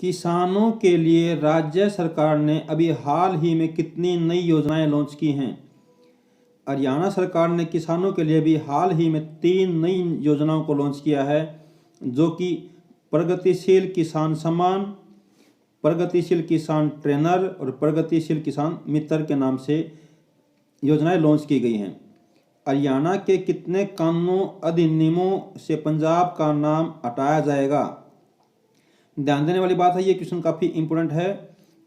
किसानों के लिए राज्य सरकार ने अभी हाल ही में कितनी नई योजनाएं लॉन्च की हैं? हरियाणा सरकार ने किसानों के लिए भी हाल ही में 3 नई योजनाओं को लॉन्च किया है, जो कि प्रगतिशील किसान सम्मान, प्रगतिशील किसान ट्रेनर और प्रगतिशील किसान मित्र के नाम से योजनाएं लॉन्च की गई हैं। हरियाणा के कितने कानूनों अधिनियमों से पंजाब का नाम हटाया जाएगा? ध्यान देने वाली बात है, ये क्वेश्चन काफ़ी इंपॉर्टेंट है।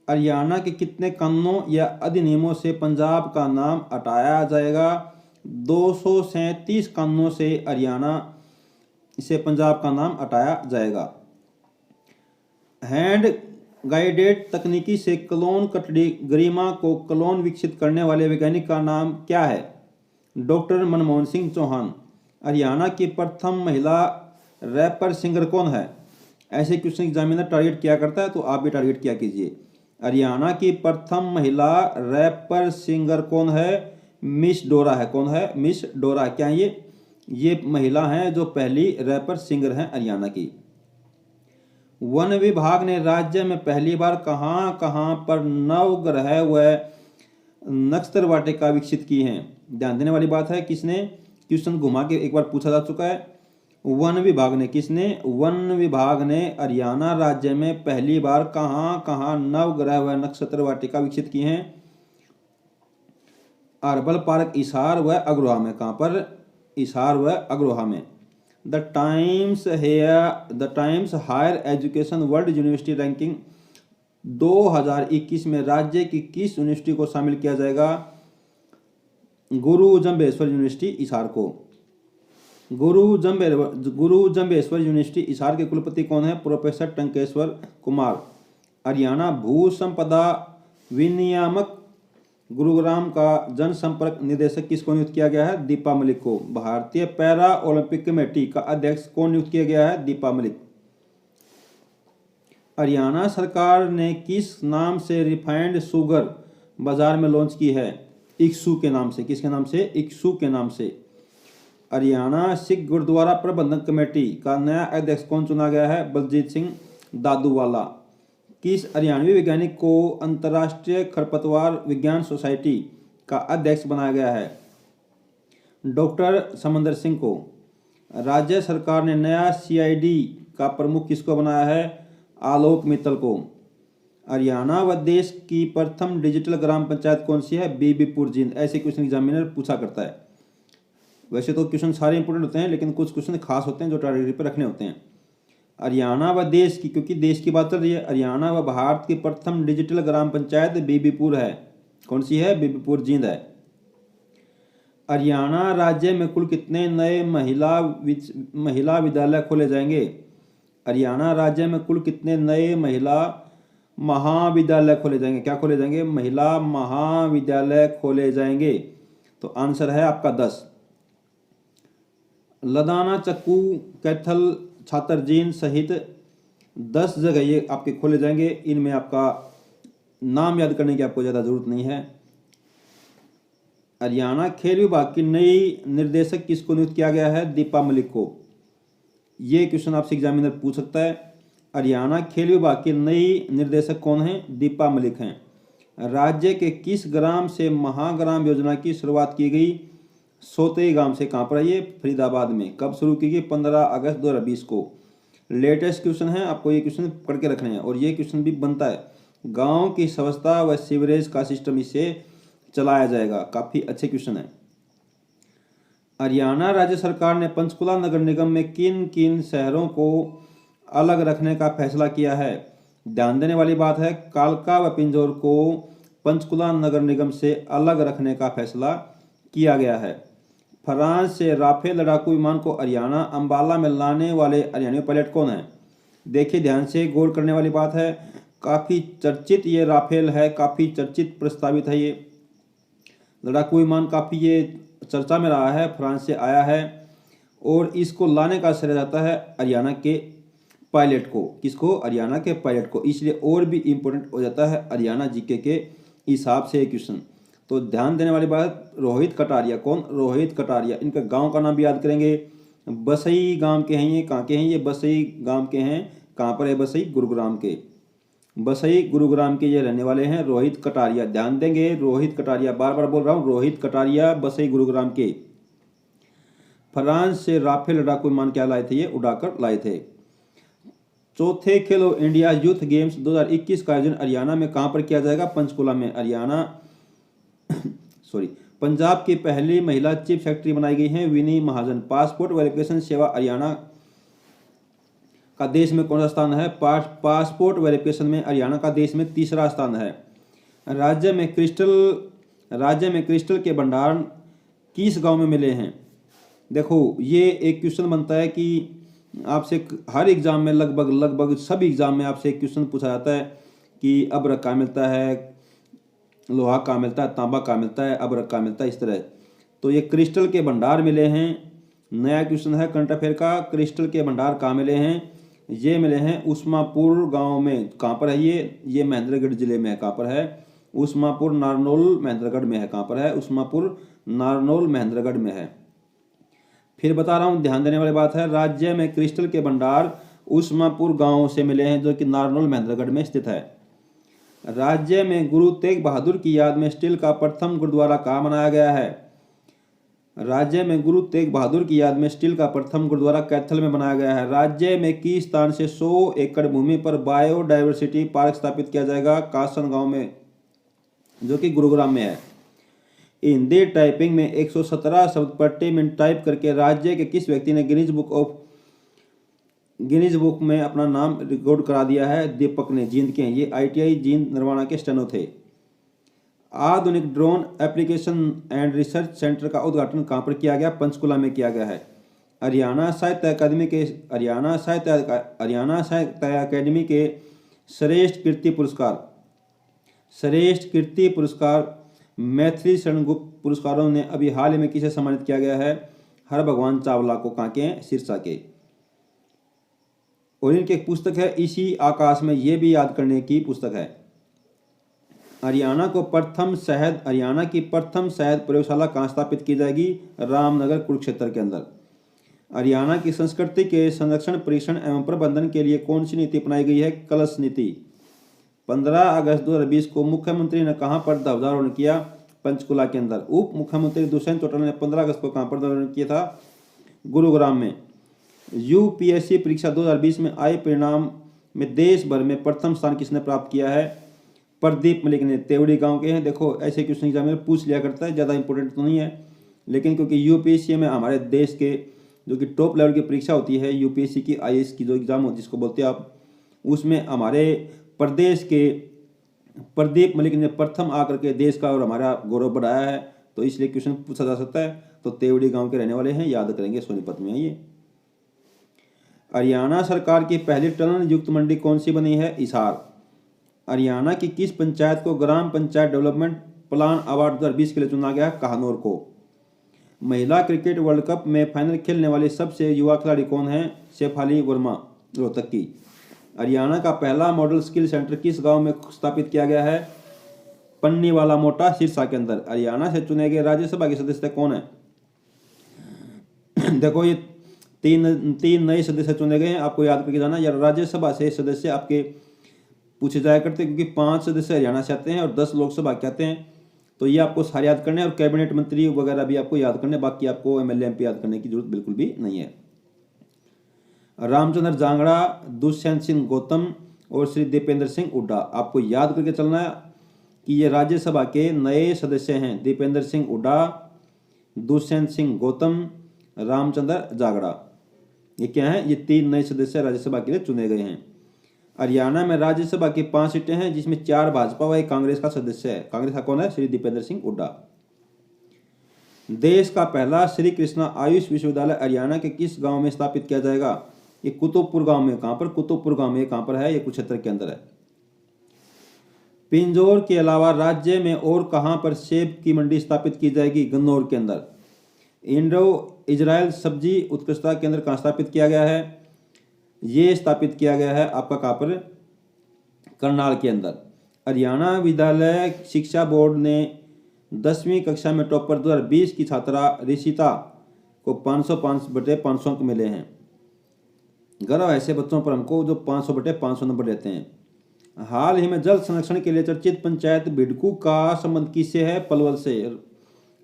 हरियाणा के कितने कानूनों या अधिनियमों से पंजाब का नाम हटाया जाएगा? 237 कानूनों से हरियाणा से पंजाब का नाम हटाया जाएगा। हैंड गाइडेड तकनीकी से क्लोन कटड़ी गरिमा को क्लोन विकसित करने वाले वैज्ञानिक का नाम क्या है? डॉक्टर मनमोहन सिंह चौहान। हरियाणा की प्रथम महिला रैपर सिंगर कौन है? ऐसे क्वेश्चन एग्जामिनर टारगेट किया करता है, तो आप भी टारगेट किया कीजिए। हरियाणा की प्रथम महिला रैपर सिंगर कौन है? मिस डोरा है। कौन है? मिस डोरा। क्या ये महिला हैं जो पहली रैपर सिंगर हैं हरियाणा की। वन विभाग ने राज्य में पहली बार कहां कहां पर नवग्रह व नक्षत्र वाटिका विकसित की हैं? ध्यान देने वाली बात है, किसने? क्वेश्चन घुमा के एक बार पूछा जा चुका है। वन विभाग ने, किसने? वन विभाग ने हरियाणा राज्य में पहली बार कहां कहां नवग्रह व नक्षत्र वाटिका विकसित की हैं? अर्बल पार्क हिसार व अग्रोहा में। कहां पर? हिसार व अग्रोहा में। The Times Higher Education World University Ranking 2021 में राज्य की किस यूनिवर्सिटी को शामिल किया जाएगा? गुरु जम्बेश्वर यूनिवर्सिटी हिसार को। गुरु जम्बेश्वर यूनिवर्सिटी हिसार के कुलपति कौन है? प्रोफेसर टंकेश्वर कुमार। हरियाणा भू संपदा विनियामक गुरुग्राम का जनसंपर्क निदेशक किसको नियुक्त किया गया है? दीपा मलिक को। भारतीय पैरा ओलंपिक कमेटी का अध्यक्ष कौन नियुक्त किया गया है? दीपा मलिक। हरियाणा सरकार ने किस नाम से रिफाइंड शुगर बाजार में लॉन्च की है? इक्सू के नाम से। किसके नाम से? इक्सू के नाम से। हरियाणा सिख गुरुद्वारा प्रबंधन कमेटी का नया अध्यक्ष कौन चुना गया है? बलजीत सिंह दादूवाला। किस हरियाणवी वैज्ञानिक को अंतर्राष्ट्रीय खरपतवार विज्ञान सोसाइटी का अध्यक्ष बनाया गया है? डॉक्टर समंदर सिंह को। राज्य सरकार ने नया सीआईडी का प्रमुख किसको बनाया है? आलोक मित्तल को। हरियाणा व देश की प्रथम डिजिटल ग्राम पंचायत कौन सी है? बीबीपुर जींद। ऐसे क्वेश्चन एग्जामिनर पूछा करता है। वैसे तो क्वेश्चन सारे इंपोर्टेंट होते हैं, लेकिन कुछ क्वेश्चन खास होते हैं जो टारगेट पर रखने होते हैं। हरियाणा व देश की, क्योंकि देश की बात चल रही है, हरियाणा व भारत की प्रथम डिजिटल ग्राम पंचायत बीबीपुर है। कौन सी है? बीबीपुर जींद है। हरियाणा राज्य में कुल कितने नए महिला विद्यालय खोले जाएंगे? हरियाणा राज्य में कुल कितने नए महिला महाविद्यालय खोले जाएंगे? क्या खोले जाएंगे? महिला महाविद्यालय खोले जाएंगे। तो आंसर है आपका 10। लदाना, चक्कू, कैथल, छात्रजीन सहित 10 जगह ये आपके खोले जाएंगे। इनमें आपका नाम याद करने की आपको ज़्यादा जरूरत नहीं है। हरियाणा खेल विभाग की नई निर्देशक किसको नियुक्त किया गया है? दीपा मलिक को। ये क्वेश्चन आपसे एग्जामिनर पूछ सकता है। हरियाणा खेल विभाग की नई निर्देशक कौन है? दीपा मलिक हैं। राज्य के किस ग्राम से महाग्राम योजना की शुरुआत की गई? सोते गांव से। कहाँ पर है ये? फरीदाबाद में। कब शुरू की गई? 15 अगस्त 2020 को। लेटेस्ट क्वेश्चन है, आपको ये क्वेश्चन पढ़ के रखने हैं, और ये क्वेश्चन भी बनता है। गांव की स्वच्छता व सीवरेज का सिस्टम इससे चलाया जाएगा। काफ़ी अच्छे क्वेश्चन है। हरियाणा राज्य सरकार ने पंचकुला नगर निगम में किन किन शहरों को अलग रखने का फैसला किया है? ध्यान देने वाली बात है, कालका व पिंजौर को पंचकुला नगर निगम से अलग रखने का फैसला किया गया है। फ्रांस से राफेल लड़ाकू विमान को हरियाणा अंबाला में लाने वाले हरियाणवी पायलट कौन है? देखिए ध्यान से, गौर करने वाली बात है। काफ़ी चर्चित ये राफेल है, काफ़ी चर्चित प्रस्तावित है ये लड़ाकू विमान, काफ़ी ये चर्चा में रहा है। फ्रांस से आया है और इसको लाने का श्रेय जाता है हरियाणा के पायलट को। किसको? हरियाणा के पायलट को। इसलिए और भी इम्पोर्टेंट हो जाता है हरियाणा जीके के हिसाब से ये क्वेश्चन। तो ध्यान देने वाली बात, रोहित कटारिया। कौन? रोहित कटारिया। इनका गांव का नाम भी याद करेंगे। बसई गांव के हैं ये। कहाँ के हैं ये? बसई गांव के हैं। कहाँ पर है बसई? गुरुग्राम के। बसई गुरुग्राम के ये रहने वाले हैं। रोहित कटारिया, ध्यान देंगे, रोहित कटारिया, बार बार बोल रहा हूँ, रोहित कटारिया बसई गुरुग्राम के। फ्रांस से राफेल लड़ाकू विमान क्या लाए थे, ये उड़ाकर लाए थे। चौथे खेलो इंडिया यूथ गेम्स 2021 का आयोजन हरियाणा में कहां पर किया जाएगा, पंचकुला में। हरियाणा सॉरी पंजाब की पहली महिला चीफ सेक्रेटरी बनाई गई हैं विनी महाजन। पासपोर्ट वेरिफिकेशन सेवा हरियाणा का देश में कौन सा स्थान है, पासपोर्ट वेरिफिकेशन में हरियाणा का देश में तीसरा स्थान है। राज्य में क्रिस्टल के भंडार किस गांव में मिले हैं। देखो ये एक क्वेश्चन बनता है कि आपसे हर एग्जाम में लगभग सभी एग्जाम में आपसे एक क्वेश्चन पूछा जाता है कि अब्रक कहाँ मिलता है, लोहा कहाँ मिलता है, तांबा कहाँ मिलता है, अब्रक कहाँ मिलता है, इस तरह। तो ये क्रिस्टल के भंडार मिले हैं। नया क्वेश्चन है करंट अफेयर का, क्रिस्टल के भंडार कहाँ मिले हैं, ये मिले हैं उस्मापुर गांव में। कहाँ पर है ये महेंद्रगढ़ जिले में है। कहाँ पर है, उस्मापुर नारनौल महेंद्रगढ़ में है। कहाँ पर है, उस्मापुर नारनौल महेंद्रगढ़ में है। फिर बता रहा हूँ, ध्यान देने वाली बात है, राज्य में क्रिस्टल के भंडार उस्मापुर गांव से मिले हैं जो कि नारनौल महेंद्रगढ़ में स्थित है। राज्य में गुरु तेग बहादुर की याद में स्टील का प्रथम गुरुद्वारा कहाँ बनाया गया है। राज्य में गुरु तेग बहादुर की याद में स्टील का प्रथम गुरुद्वारा कैथल में बनाया गया है। राज्य में किस स्थान से 100 एकड़ भूमि पर बायोडायवर्सिटी पार्क स्थापित किया जाएगा, कासन गांव में, जो कि गुरुग्राम में है। हिंदी टाइपिंग में 117 शब्द प्रति मिनट टाइप करके राज्य के किस व्यक्ति ने गिनीज बुक में अपना नाम रिकॉर्ड करा दिया है, दीपक ने, जींद के हैं ये, ITI जींद नरवाना के स्टेनो थे। आधुनिक drone application and research centre का उद्घाटन कहाँ पर किया गया, पंचकुला में किया गया है। हरियाणा साहित्य अकादमी के श्रेष्ठ कीर्ति पुरस्कार मैथिली शरण गुप्त पुरस्कारों ने अभी हाल ही में किसे सम्मानित किया गया है, हर भगवान चावला को। कहाँ के हैं, सिरसा के। और इनकी एक पुस्तक है इसी आकाश में, ये भी याद करने की पुस्तक है। हरियाणा की प्रथम शहद प्रयोगशाला कहाँ स्थापित की जाएगी, रामनगर कुरुक्षेत्र के अंदर। हरियाणा की संस्कृति के संरक्षण, परीक्षण एवं प्रबंधन के लिए कौन सी नीति अपनाई गई है, कलश नीति। 15 अगस्त 2020 को मुख्यमंत्री ने कहां पर ध्वजारोहण किया, पंचकुला के अंदर। उप मुख्यमंत्री दुष्यंत चौटाला ने 15 अगस्त को कहां पर ध्वजारोहण किया था, गुरुग्राम में। UPSC परीक्षा 2020 में आए परिणाम में देश भर में प्रथम स्थान किसने प्राप्त किया है, प्रदीप मलिक ने, तेवड़ी गांव के हैं। देखो ऐसे क्वेश्चन एग्जाम में पूछ लिया करता है, ज़्यादा इंपॉर्टेंट तो नहीं है, लेकिन क्योंकि UPSC में हमारे देश के जो कि टॉप लेवल की परीक्षा होती है, UPSC की IAS की जो एग्जाम हो जिसको बोलते हैं आप, उसमें हमारे प्रदेश के प्रदीप मलिक ने प्रथम आकर के देश का और हमारा गौरव बढ़ाया है, तो इसलिए क्वेश्चन पूछा जा सकता है। तो तेवड़ी गांव के रहने वाले हैं, याद करेंगे, सोनीपत में है ये। हरियाणा सरकार की पहली टनल युक्त मंडी कौन सी बनी है, हिसार। हरियाणा की किस पंचायत को ग्राम पंचायत डेवलपमेंट प्लान अवार्ड 2020 के लिए चुना गया, काहनौर को। महिला क्रिकेट वर्ल्ड कप में फाइनल खेलने वाली सबसे युवा खिलाड़ी कौन है, शेफाली वर्मा, रोहतक की। हरियाणा का पहला मॉडल स्किल सेंटर किस गांव में स्थापित किया गया है, पन्नीवाला मोटा, सिरसा के अंदर। हरियाणा से चुने गए राज्यसभा के सदस्य कौन है। देखो ये तीन नए सदस्य चुने गए हैं, आपको याद करके जाना। या राज्यसभा से सदस्य आपके पूछे जाया करते हैं, क्योंकि 5 सदस्य हरियाणा से आते हैं और 10 लोकसभा के आते हैं, तो ये आपको सारे याद करने हैं। और कैबिनेट मंत्री वगैरह भी आपको याद करने, बाकी आपको MLA MP याद करने की जरूरत बिल्कुल भी नहीं है। रामचंद्र जांगड़ा, दुष्यंत सिंह गौतम और श्री दीपेंद्र सिंह हुड्डा, आपको याद करके चलना है कि ये राज्यसभा के नए सदस्य हैं। दीपेंद्र सिंह हुड्डा, दुष्यंत सिंह गौतम, रामचंद्र जांगड़ा, ये क्या है, ये 3 नए सदस्य राज्यसभा के लिए चुने गए हैं। हरियाणा में राज्यसभा की 5 सीटें हैं, जिसमें 4 भाजपा व 1 कांग्रेस का सदस्य है। कांग्रेस का कौन है, श्री दीपेंद्र सिंह हुड्डा। देश का पहला श्री कृष्णा आयुष विश्वविद्यालय हरियाणा के किस गांव में स्थापित किया जाएगा, ये कुतुबपुर गांव में। कहां पर, कुतुबपुर गांव में। कहां पर है, ये कुरुक्षेत्र के अंदर है। पिंजौर के अलावा राज्य में और कहां पर सेब की मंडी स्थापित की जाएगी, गन्नौर के अंदर। इंडो इजराइल सब्जी उत्कृष्टता केंद्र कहां स्थापित किया गया है, ये स्थापित किया गया है आपका कहां पर, करनाल के अंदर। हरियाणा विद्यालय शिक्षा बोर्ड ने 10वीं कक्षा में टॉपर 2020 की छात्रा ऋषिता को 505/500 अंक मिले हैं। गर्व ऐसे बच्चों पर हमको जो 500/500 नंबर लेते हैं। हाल ही में जल संरक्षण के लिए चर्चित पंचायत भिडकू का संबंध किससे है? पलवल से।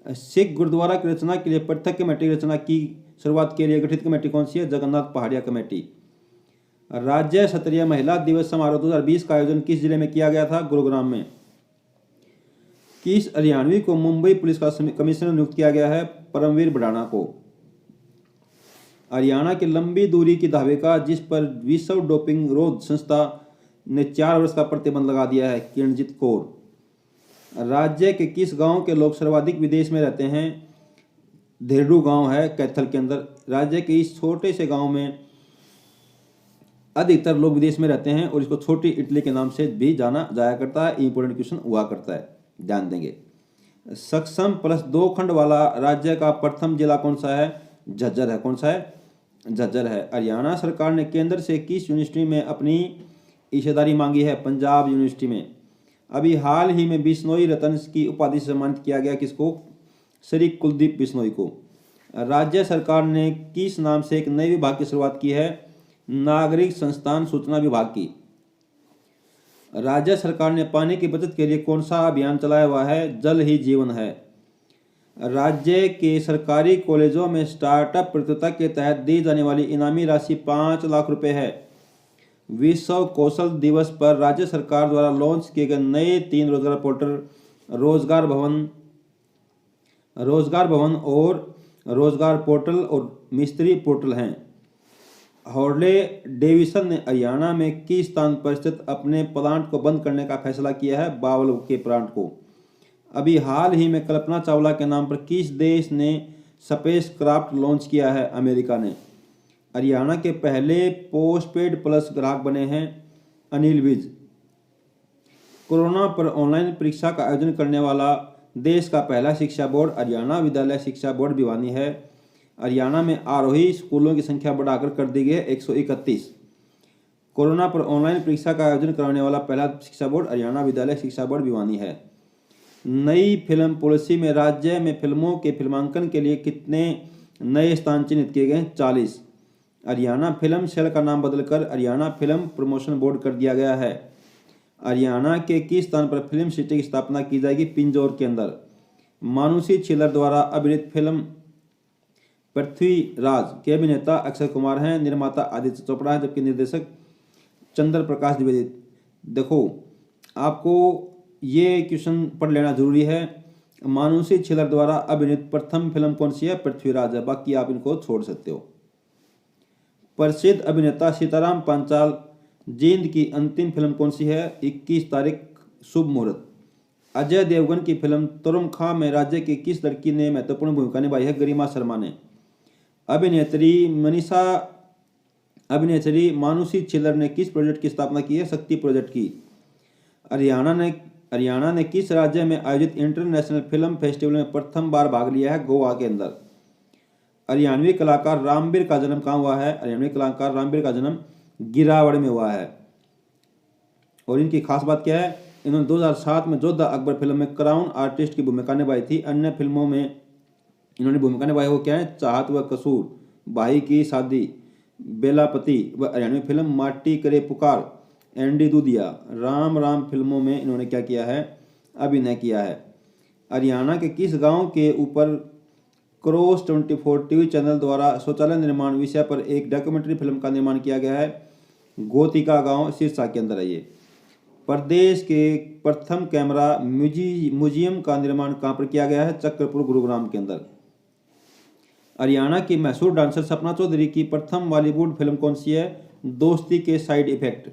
सिख गुरुद्वारा की रचना के लिए पृथक कमेटी की रचना की शुरुआत के लिए गठित कमेटी कौन सी है? जगन्नाथ पहाड़िया कमेटी। राज्य स्तरीय महिला दिवस समारोह 2020 का आयोजन किस जिले में किया गया था? गुरुग्राम में। किस हरियाणवी को मुंबई पुलिस का कमिश्नर नियुक्त किया गया है? परमवीर भड़ाना को। हरियाणा की लंबी दूरी की धाविका जिस पर विश्व डोपिंग रोध संस्था ने 4 वर्ष का प्रतिबंध लगा दिया है? किरणजीत कौर। राज्य के किस गांव के लोग सर्वाधिक विदेश में रहते हैं? धेरडू गांव है कैथल के अंदर। राज्य के इस छोटे से गांव में अधिकतर लोग विदेश में रहते हैं और इसको छोटी इटली के नाम से भी जाना जाया करता है। इंपोर्टेंट क्वेश्चन हुआ करता है, ध्यान देंगे। सक्षम +2 खंड वाला राज्य का प्रथम जिला कौन सा है? झज्जर है। कौन सा है? झज्जर है। हरियाणा सरकार ने केंद्र से किस यूनिवर्सिटी में अपनी हिस्सेदारी मांगी है? पंजाब यूनिवर्सिटी में। अभी हाल ही में बिश्नोई रत्न की उपाधि से सम्मानित किया गया किसको? श्री कुलदीप बिश्नोई को। राज्य सरकार ने किस नाम से एक नए विभाग की शुरुआत की है? नागरिक संस्थान सूचना विभाग की। राज्य सरकार ने पानी की बचत के लिए कौन सा अभियान चलाया हुआ है? जल ही जीवन है। राज्य के सरकारी कॉलेजों में स्टार्टअप प्रतियोगिता के तहत दी जाने वाली इनामी राशि 5 लाख रुपए है। विश्व कौशल दिवस पर राज्य सरकार द्वारा लॉन्च किए गए नए 3 रोजगार पोर्टल रोजगार भवन और रोजगार पोर्टल और मिस्त्री पोर्टल हैं। हार्ले डेविसन ने हरियाणा में किस स्थान पर स्थित अपने प्लांट को बंद करने का फैसला किया है? बावल के प्लांट को। अभी हाल ही में कल्पना चावला के नाम पर किस देश ने स्पेस क्राफ्ट लॉन्च किया है? अमेरिका ने। हरियाणा के पहले पोस्टपेड प्लस ग्राहक बने हैं अनिल विज। कोरोना पर ऑनलाइन परीक्षा का आयोजन करने वाला देश का पहला शिक्षा बोर्ड हरियाणा विद्यालय शिक्षा बोर्ड भिवानी है। हरियाणा में आरोही स्कूलों की संख्या बढ़ाकर कर दी गई है 131। कोरोना पर ऑनलाइन परीक्षा का आयोजन कराने वाला पहला शिक्षा बोर्ड हरियाणा विद्यालय शिक्षा बोर्ड भिवानी है। नई फिल्म पॉलिसी में राज्य में फिल्मों के फिल्मांकन के लिए कितने नए स्थान चिन्हित किए गए? 40। हरियाणा फिल्म सेल का नाम बदलकर हरियाणा फिल्म प्रमोशन बोर्ड कर दिया गया है। हरियाणा के किस स्थान पर फिल्म सिटी की स्थापना की जाएगी? पिंजौर के अंदर। मानुषी छिल्लर द्वारा अभिनीत फिल्म पृथ्वीराज के अभिनेता अक्षय कुमार हैं, निर्माता आदित्य चोपड़ा है, जबकि निर्देशक चंद्र प्रकाश द्विवेदी। देखो, आपको ये क्वेश्चन पढ़ लेना जरूरी है। मानुषी छिल्लर द्वारा अभिनीत प्रथम फिल्म कौन सी है? पृथ्वीराज है, बाकी आप इनको छोड़ सकते हो। प्रसिद्ध अभिनेता सीताराम पांचाल जींद की अंतिम फिल्म कौन सी है? 21 तारीख शुभ मुहूर्त। अजय देवगन की फिल्म तुरुम खां में राज्य की किस लड़की ने महत्वपूर्ण भूमिका निभाई है? गरिमा शर्मा ने। अभिनेत्री मानुषी छिल्लर ने किस प्रोजेक्ट की स्थापना की है? शक्ति प्रोजेक्ट की। हरियाणा ने किस राज्य में आयोजित इंटरनेशनल फिल्म फेस्टिवल में प्रथम बार भाग लिया है? गोवा के अंदर। हरियाणवी कलाकार रामबीर का जन्म कहाँ हुआ है? हरियाणवी कलाकार रामबीर का जन्म गिरावड़ में हुआ है। और इनकी खास बात क्या है? इन्होंने 2007 में जोधा अकबर फिल्म में क्राउन आर्टिस्ट की भूमिका निभाई थी। अन्य फिल्मों में इन्होंने भूमिका निभाई वो क्या है? चाहत व कसूर, भाई की शादी, बेलापति व हरियाणवी फिल्म माटी करे पुकार, एंडी दूधिया, राम राम फिल्मों में इन्होंने क्या किया है? अभिनय किया है। हरियाणा के किस गांव के ऊपर क्रॉस 24 टीवी चैनल द्वारा शौचालय निर्माण विषय पर एक डॉक्यूमेंट्री फिल्म का निर्माण किया गया है? गोतिका गांव सिरसा के अंदर है ये। प्रदेश के प्रथम कैमरा म्यूजियम का निर्माण कहां पर किया गया है? चक्रपुर गुरुग्राम के अंदर। हरियाणा की मशहूर डांसर सपना चौधरी की प्रथम बॉलीवुड फिल्म कौन सी है? दोस्ती के साइड इफेक्ट।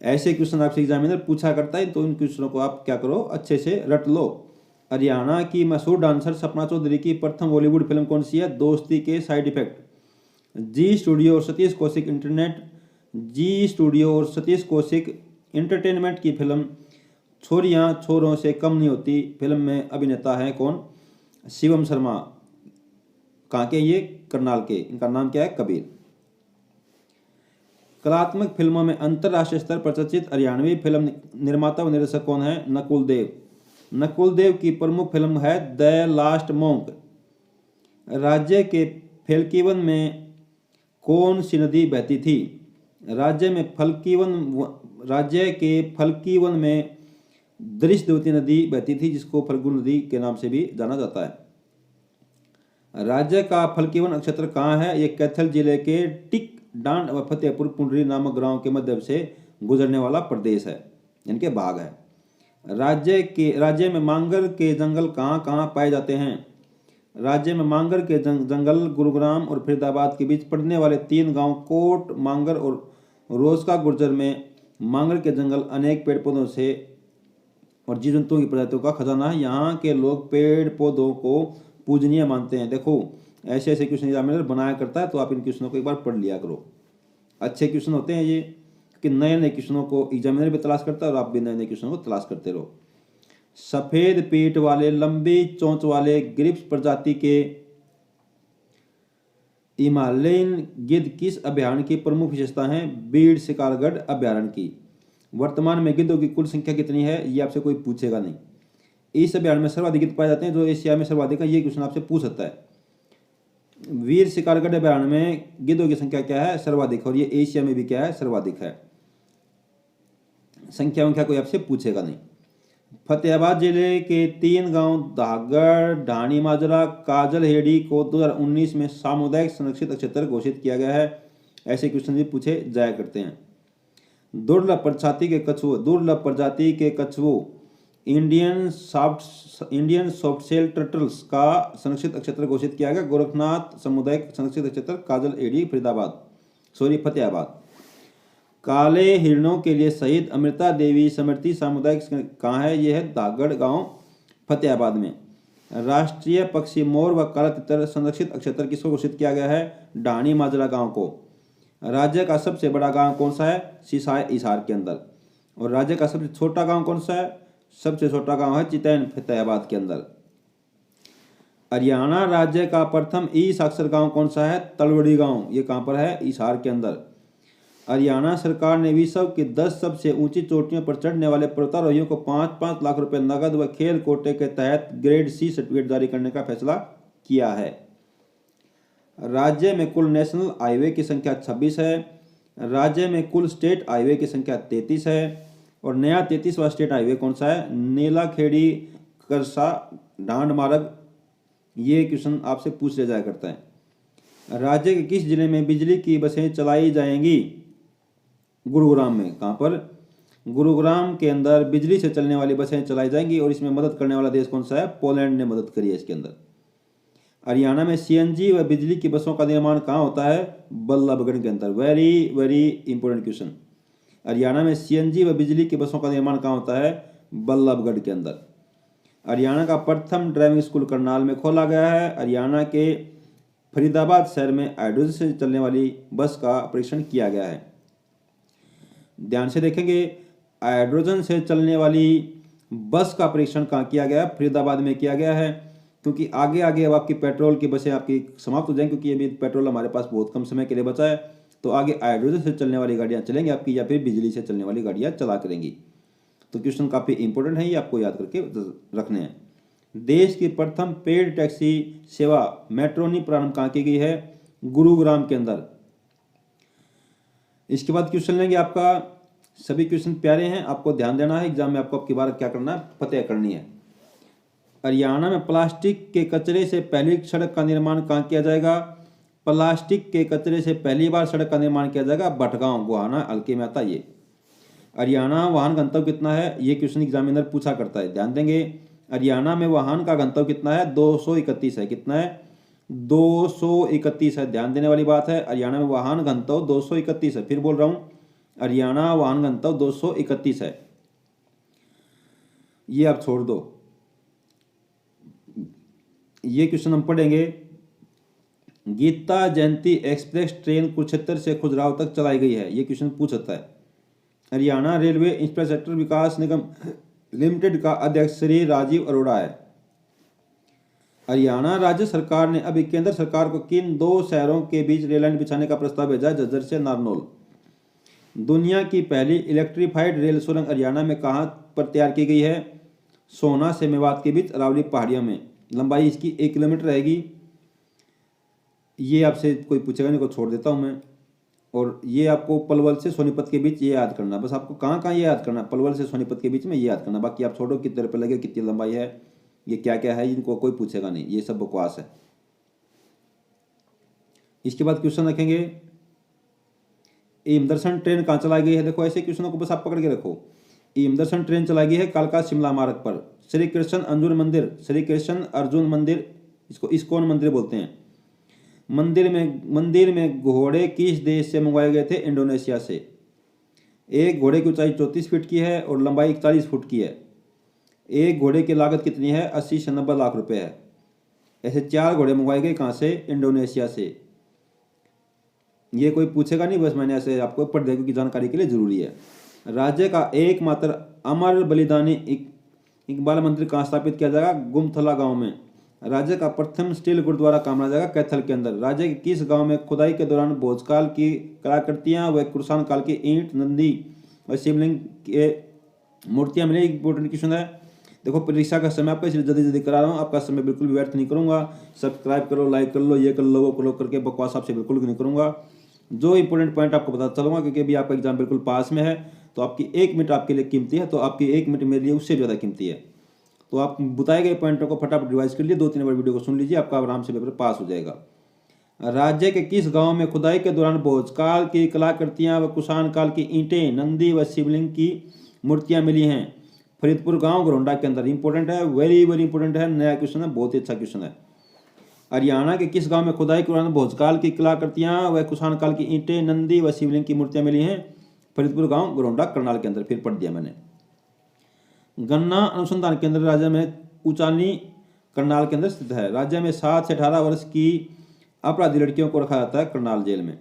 ऐसे क्वेश्चन आपसे एग्जामिनर पूछा करता है, तो इन क्वेश्चनों को आप क्या करो? अच्छे से रट लो। हरियाणा की मशहूर डांसर सपना चौधरी की प्रथम बॉलीवुड फिल्म कौन सी है? दोस्ती के साइड इफेक्ट। जी स्टूडियो और सतीश कौशिक इंटरटेनमेंट की फिल्म छोरियां छोरों से कम नहीं होती फिल्म में अभिनेता है कौन? शिवम शर्मा। कहाँ के? ये करनाल के। इनका नाम क्या है? कबीर। कलात्मक फिल्मों में अंतर्राष्ट्रीय स्तर पर चर्चित हरियाणवी फिल्म निर्माता व निर्देशक कौन है? नकुल देव। नकुल देव की प्रमुख फिल्म है द लास्ट मोंक। राज्य के फेल्किवन में कौन सी नदी बहती थी? राज्य के फल्की वन में दृष्टवती नदी बहती थी, जिसको फल्गु नदी के नाम से भी जाना जाता है। राज्य का फल्की वन क्षेत्र कहाँ है? ये कैथल जिले के टिक डांड व फतेहपुर पुंडरी नामक गांव के मध्य से गुजरने वाला प्रदेश है, इनके भाग है। राज्य में मांगर के जंगल कहाँ कहाँ पाए जाते हैं? राज्य में मांगर के जंगल गुरुग्राम और फरीदाबाद के बीच पड़ने वाले 3 गांव कोट, मांगर और रोजका गुर्जर में मांगर के जंगल अनेक पेड़ पौधों से और जीव जंतुओं की प्रजातियों का खजाना है। यहाँ के लोग पेड़ पौधों को पूजनीय मानते हैं। देखो ऐसे ऐसे क्वेश्चन एग्जामिनर बनाया करता है, तो आप इन क्वेश्चनों को एक बार पढ़ लिया करो। अच्छे क्वेश्चन होते हैं ये, कि नए नए क्वेश्चनों को एग्जामिनर भी तलाश करता है और आप भी नए नए क्वेश्चनों को तलाश करते रहो। सफेद पीठ वाले लंबी चोंच वाले ग्रिप्स प्रजाति के हिमालयन गिद्ध किस अभयारण्य की प्रमुख विशेषता है? बीड़ शिकारगढ़ अभयारण्य की। वर्तमान में गिद्धों की कुल संख्या कितनी है? ये आपसे कोई पूछेगा नहीं। इस अभयारण्य में सर्वाधिक गिद्ध पाए जाते हैं, जो एशिया में सर्वाधिक है, ये क्वेश्चन आपसे पूछ सकता है। वीर शिकारगढ़ अभयारण्य में गिद्धों की संख्या क्या है? सर्वाधिक। और ये एशिया में भी क्या है? सर्वाधिक है। संख्या कोई आपसे पूछेगा नहीं। फतेहाबाद जिले के 3 गांव दागड़, ढाणी माजरा, काजल हेड़ी को 2019 में सामुदायिक संरक्षित क्षेत्र घोषित किया गया है। ऐसे क्वेश्चन भी पूछे जाया करते हैं। दुर्लभ प्रजाति के कछुओं इंडियन सॉफ्टशेल टर्टल्स का संरक्षित क्षेत्र घोषित किया गया। गोरखनाथ सामुदायिक संरक्षित क्षेत्र, काजल एड़ी, फतेहाबाद। काले हिरणों के लिए शहीद अमृता देवी स्मृति सामुदायिक कहाँ है? यह है दागड़ गांव, फतेहाबाद में। राष्ट्रीय पक्षी मोर व काला तितर संरक्षित क्षेत्र किसको घोषित किया गया है? ढाणी माजरा गांव को। राज्य का सबसे बड़ा गांव कौन सा है? सिसाई हिसार के अंदर। और राज्य का सबसे छोटा गांव कौन सा है? सबसे छोटा गांव है चितैन, फतेहाबाद के अंदर। हरियाणा राज्य का प्रथम ई साक्षर गांव कौन सा है? तलवड़ी गांव। ये कहां पर है? हिसार के अंदर। हरियाणा सरकार ने विश्व की 10 सबसे ऊंची चोटियों पर चढ़ने वाले पर्वतारोहियों को 5-5 लाख रुपए नगद व खेल कोटे के तहत ग्रेड सी सर्टिफिकेट जारी करने का फैसला किया है। राज्य में कुल नेशनल हाईवे की संख्या 26 है। राज्य में कुल स्टेट हाईवे की संख्या 33 है। और नया 33वां स्टेट हाईवे कौन सा है? नीलाखेड़ी करसा डांड मार्ग। ये क्वेश्चन आपसे पूछ लिया जाया करता है। राज्य के किस जिले में बिजली की बसें चलाई जाएंगी? गुरुग्राम में। कहां पर? गुरुग्राम के अंदर बिजली से चलने वाली बसें चलाई जाएंगी। और इसमें मदद करने वाला देश कौन सा है? पोलैंड ने मदद करी है इसके अंदर। हरियाणा में सीएनजी व बिजली की बसों का निर्माण कहाँ होता है? बल्लभगढ़ के अंदर। Very very important question. Haryana में सीएनजी व बिजली की बसों का निर्माण कहाँ होता है? बल्लभगढ़ के अंदर। हरियाणा का प्रथम ड्राइविंग स्कूल करनाल में खोला गया है। हरियाणा के फरीदाबाद शहर में हाइड्रोजन से चलने वाली बस का परीक्षण किया गया है। ध्यान से देखेंगे, हाइड्रोजन से चलने वाली बस का परीक्षण कहाँ किया गया? फरीदाबाद में किया गया है। क्योंकि आगे आगे अब आपकी पेट्रोल की बसें आपकी समाप्त हो जाएंगी, क्योंकि अभी पेट्रोल हमारे पास बहुत कम समय के लिए बचा है। तो आगे हाइड्रोजन से चलने वाली गाड़ियाँ चलेंगी आपकी, या फिर बिजली से चलने वाली गाड़ियाँ चला करेंगी। तो क्वेश्चन काफ़ी इंपॉर्टेंट है, ये आपको याद करके रखने हैं। देश की प्रथम पेड टैक्सी सेवा मेट्रोनी प्रारंभ कहाँ की गई है? गुरुग्राम के अंदर। इसके बाद क्वेश्चन लेंगे आपका, सभी क्वेश्चन प्यारे हैं, आपको ध्यान देना है। एग्जाम में आपको अब की बार क्या करना है? फतेह करनी है। हरियाणा में प्लास्टिक के कचरे से पहली सड़क का निर्माण कहाँ किया जाएगा? प्लास्टिक के कचरे से पहली बार सड़क का निर्माण किया जाएगा भटगांव, गोहाना हल्के में आता ये। हरियाणा वाहन गंतव्य कितना है? ये क्वेश्चन एग्जामिनर पूछा करता है, ध्यान देंगे। हरियाणा में वाहन का गंतव्य कितना है? 231 है। कितना है? 231 है। ध्यान देने वाली बात है, हरियाणा में वाहन गंतव्य 231 है। फिर बोल रहा हूँ, हरियाणा वाहन गंतव्य 231 है। ये आप छोड़ दो, ये क्वेश्चन हम पढ़ेंगे। गीता जयंती एक्सप्रेस ट्रेन कुरुक्षेत्र से खजुराहो तक चलाई गई है। ये क्वेश्चन पूछ सकता है। हरियाणा रेलवे इंफ्रास्ट्रक्चर विकास निगम लिमिटेड का अध्यक्ष श्री राजीव अरोड़ा है। हरियाणा राज्य सरकार ने अभी केंद्र सरकार को किन 2 शहरों के बीच रेल लाइन बिछाने का प्रस्ताव भेजा? झज्जर से नारनौल। दुनिया की पहली इलेक्ट्रीफाइड रेल सुरंग हरियाणा में कहां पर तैयार की गई है? सोहना से मेवात के बीच अरावली पहाड़ियों में। लंबाई इसकी 1 किलोमीटर रहेगी। ये आपसे कोई पूछेगा नहीं, को छोड़ देता हूं मैं। और ये आपको पलवल से सोनीपत के बीच ये याद करना, बस आपको कहाँ कहाँ ये याद करना, पलवल से सोनीपत के बीच में ये याद करना। बाकी आप छोड़ो कितने रुपये लगे, कितनी लंबाई है, ये क्या क्या है, इनको कोई पूछेगा नहीं, ये सब बकवास है। इसके बाद क्वेश्चन रखेंगे, इमदर्शन ट्रेन कहाँ चलाई गई है। देखो ऐसे क्वेश्चनों को बस आप पकड़ के रखो। इमदर्शन ट्रेन चलाई गई है कालका शिमला मार्ग पर। श्री कृष्ण अर्जुन मंदिर, श्री कृष्ण अर्जुन मंदिर, इसको इस्कॉन मंदिर बोलते हैं। मंदिर में घोड़े किस देश से मंगवाए गए थे। इंडोनेशिया से। एक घोड़े की ऊंचाई 34 फीट की है और लंबाई 41 फुट की है। एक घोड़े की लागत कितनी है। 80 से 90 लाख रुपए है। ऐसे 4 घोड़े मंगवाए गए कहाँ से। इंडोनेशिया से। ये कोई पूछेगा नहीं, बस मैंने ऐसे आपको पढ़ दिया क्योंकि जानकारी के लिए जरूरी है। राज्य का एकमात्र अमर बलिदानी इकबाल मंदिर कहाँ स्थापित किया जाएगा। गुमथला गांव में। राज्य का प्रथम स्टील गुरुद्वारा कहाँ बनाया जाएगा। कैथल के अंदर। राज्य के किस गांव में खुदाई के दौरान भोजकाल की कलाकृतियां व कुर्सान काल की ईंट, नंदी व शिवलिंग के मूर्तियां मिली। इंपोर्टेंट क्वेश्चन है। देखो परीक्षा का समय आपका इसलिए जल्दी जल्दी करा रहा हूँ, आपका समय बिल्कुल भी व्यर्थ नहीं करूंगा। सब्सक्राइब करो, लाइक कर लो, ये कर लो, वो कर लो करके बकवास आपसे बिल्कुल नहीं करूंगा। जो इंपॉर्टेंट पॉइंट आपको बताता चलूंगा, क्योंकि अभी आपका एग्जाम बिल्कुल पास में है, तो आपकी 1 मिनट आपके लिए कीमती है, तो आपकी 1 मिनट मेरे लिए उससे ज़्यादा कीमती है। तो आप बताए गए पॉइंटों को फटाफट रिवाइज कर लिए, 2-3 बार वीडियो को सुन लीजिए, आपका आराम से पेपर पास हो जाएगा। राज्य के किस गांव में खुदाई के दौरान भोजकाल की कलाकृतियां व कुषाण काल की ईंटें, नंदी व शिवलिंग की मूर्तियां मिली हैं। फरीदपुर गांव घरोंडा के अंदर। इंपॉर्टेंट है, वेरी वेरी इंपॉर्टेंट है, नया क्वेश्चन है, बहुत ही अच्छा क्वेश्चन है। हरियाणा के किस गांव में खुदाई के दौरान भोजकाल की कलाकृतियां व कुषाण काल की ईंटें, नंदी व शिवलिंग की मूर्तियां मिली हैं। फरीदपुर गांव घरोंडा करनाल के अंदर। फिर पढ़ दिया मैंने। गन्ना अनुसंधान केंद्र राज्य में उचानी करनाल के अंदर स्थित है। राज्य में 7 से 18 वर्ष की अपराधी लड़कियों को रखा जाता है करनाल जेल में।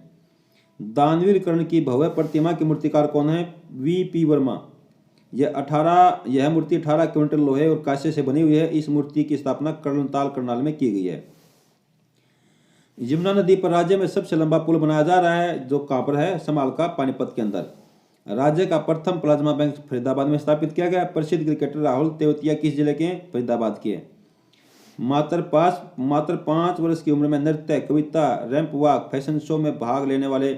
दानवीर कर्ण की भव्य प्रतिमा के मूर्तिकार कौन है। वीपी वर्मा। यह मूर्ति 18 क्विंटल लोहे और कांसे से बनी हुई है। इस मूर्ति की स्थापना कर्णताल करनाल में की गई है। यमुना नदी पर राज्य में सबसे लंबा पुल बनाया जा रहा है, जो कहाँ पर है। समालका पानीपत के अंदर। राज्य का प्रथम प्लाज्मा बैंक फरीदाबाद में स्थापित किया गया। प्रसिद्ध क्रिकेटर राहुल तेवतिया किस जिले के। फरीदाबाद के। मात्र 5 वर्ष की उम्र में नृत्य, कविता, रैंप वॉक, फैशन शो में भाग लेने वाले,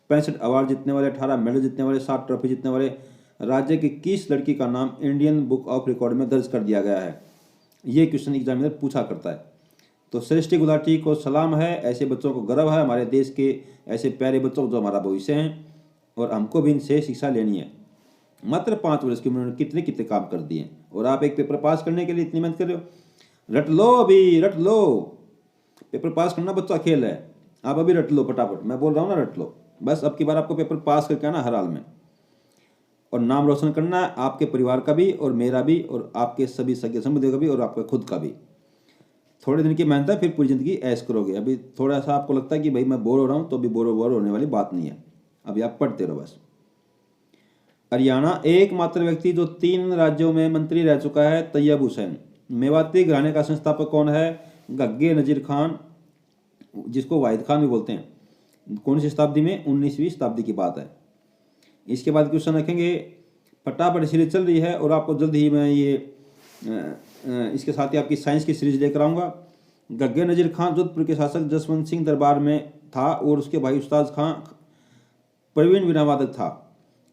65 अवार्ड जीतने वाले, 18 मेडल जीतने वाले, 7 ट्रॉफी जीतने वाले राज्य की किस लड़की का नाम इंडियन बुक ऑफ रिकॉर्ड में दर्ज कर दिया गया है। ये क्वेश्चन एग्जामिनर पूछा करता है। तो सृष्टि गुलाटी को सलाम है। ऐसे बच्चों को गर्व है, हमारे देश के ऐसे प्यारे बच्चों जो हमारा भविष्य हैं, और हमको भी इनसे शिक्षा लेनी है। मात्र 5 वर्ष की उम्र में कितने कितने काम कर दिए, और आप एक पेपर पास करने के लिए इतनी मेहनत कर रहे हो। रट लो, अभी रट लो। पेपर पास करना बच्चा खेल है, आप अभी रट लो फटाफट। मैं बोल रहा हूँ ना, रट लो बस। अब की बार आपको पेपर पास करके आना हर हाल में, और नाम रोशन करना है आपके परिवार का भी, और मेरा भी, और आपके सभी सगे संबंधियों का भी, और आपका खुद का भी। थोड़े दिन की मेहनत है, फिर पूरी जिंदगी ऐश करोगे। अभी थोड़ा सा आपको लगता है कि भाई मैं बोर हो रहा हूँ, तो अभी बोर होने वाली बात नहीं है। अभी आप पढ़ते रहो बस। हरियाणा एकमात्र व्यक्ति जो 3 राज्यों में मंत्री रह चुका है। तैयब हुसैन। मेवाती घराने का संस्थापक कौन है। गग्गे नजीर खान, जिसको वाहिद खान भी बोलते हैं। कौन सी शताब्दी में। 19वीं शताब्दी की बात है। इसके बाद क्वेश्चन रखेंगे। फटाफट सीरीज चल रही है, और आपको जल्द ही मैं ये इसके साथ ही आपकी साइंस की सीरीज लेकर आऊँगा। गग्गे नजीर खान जोधपुर के शासक जसवंत सिंह दरबार में था, और उसके भाई उस्ताद खां प्रवीण वीणावादक था।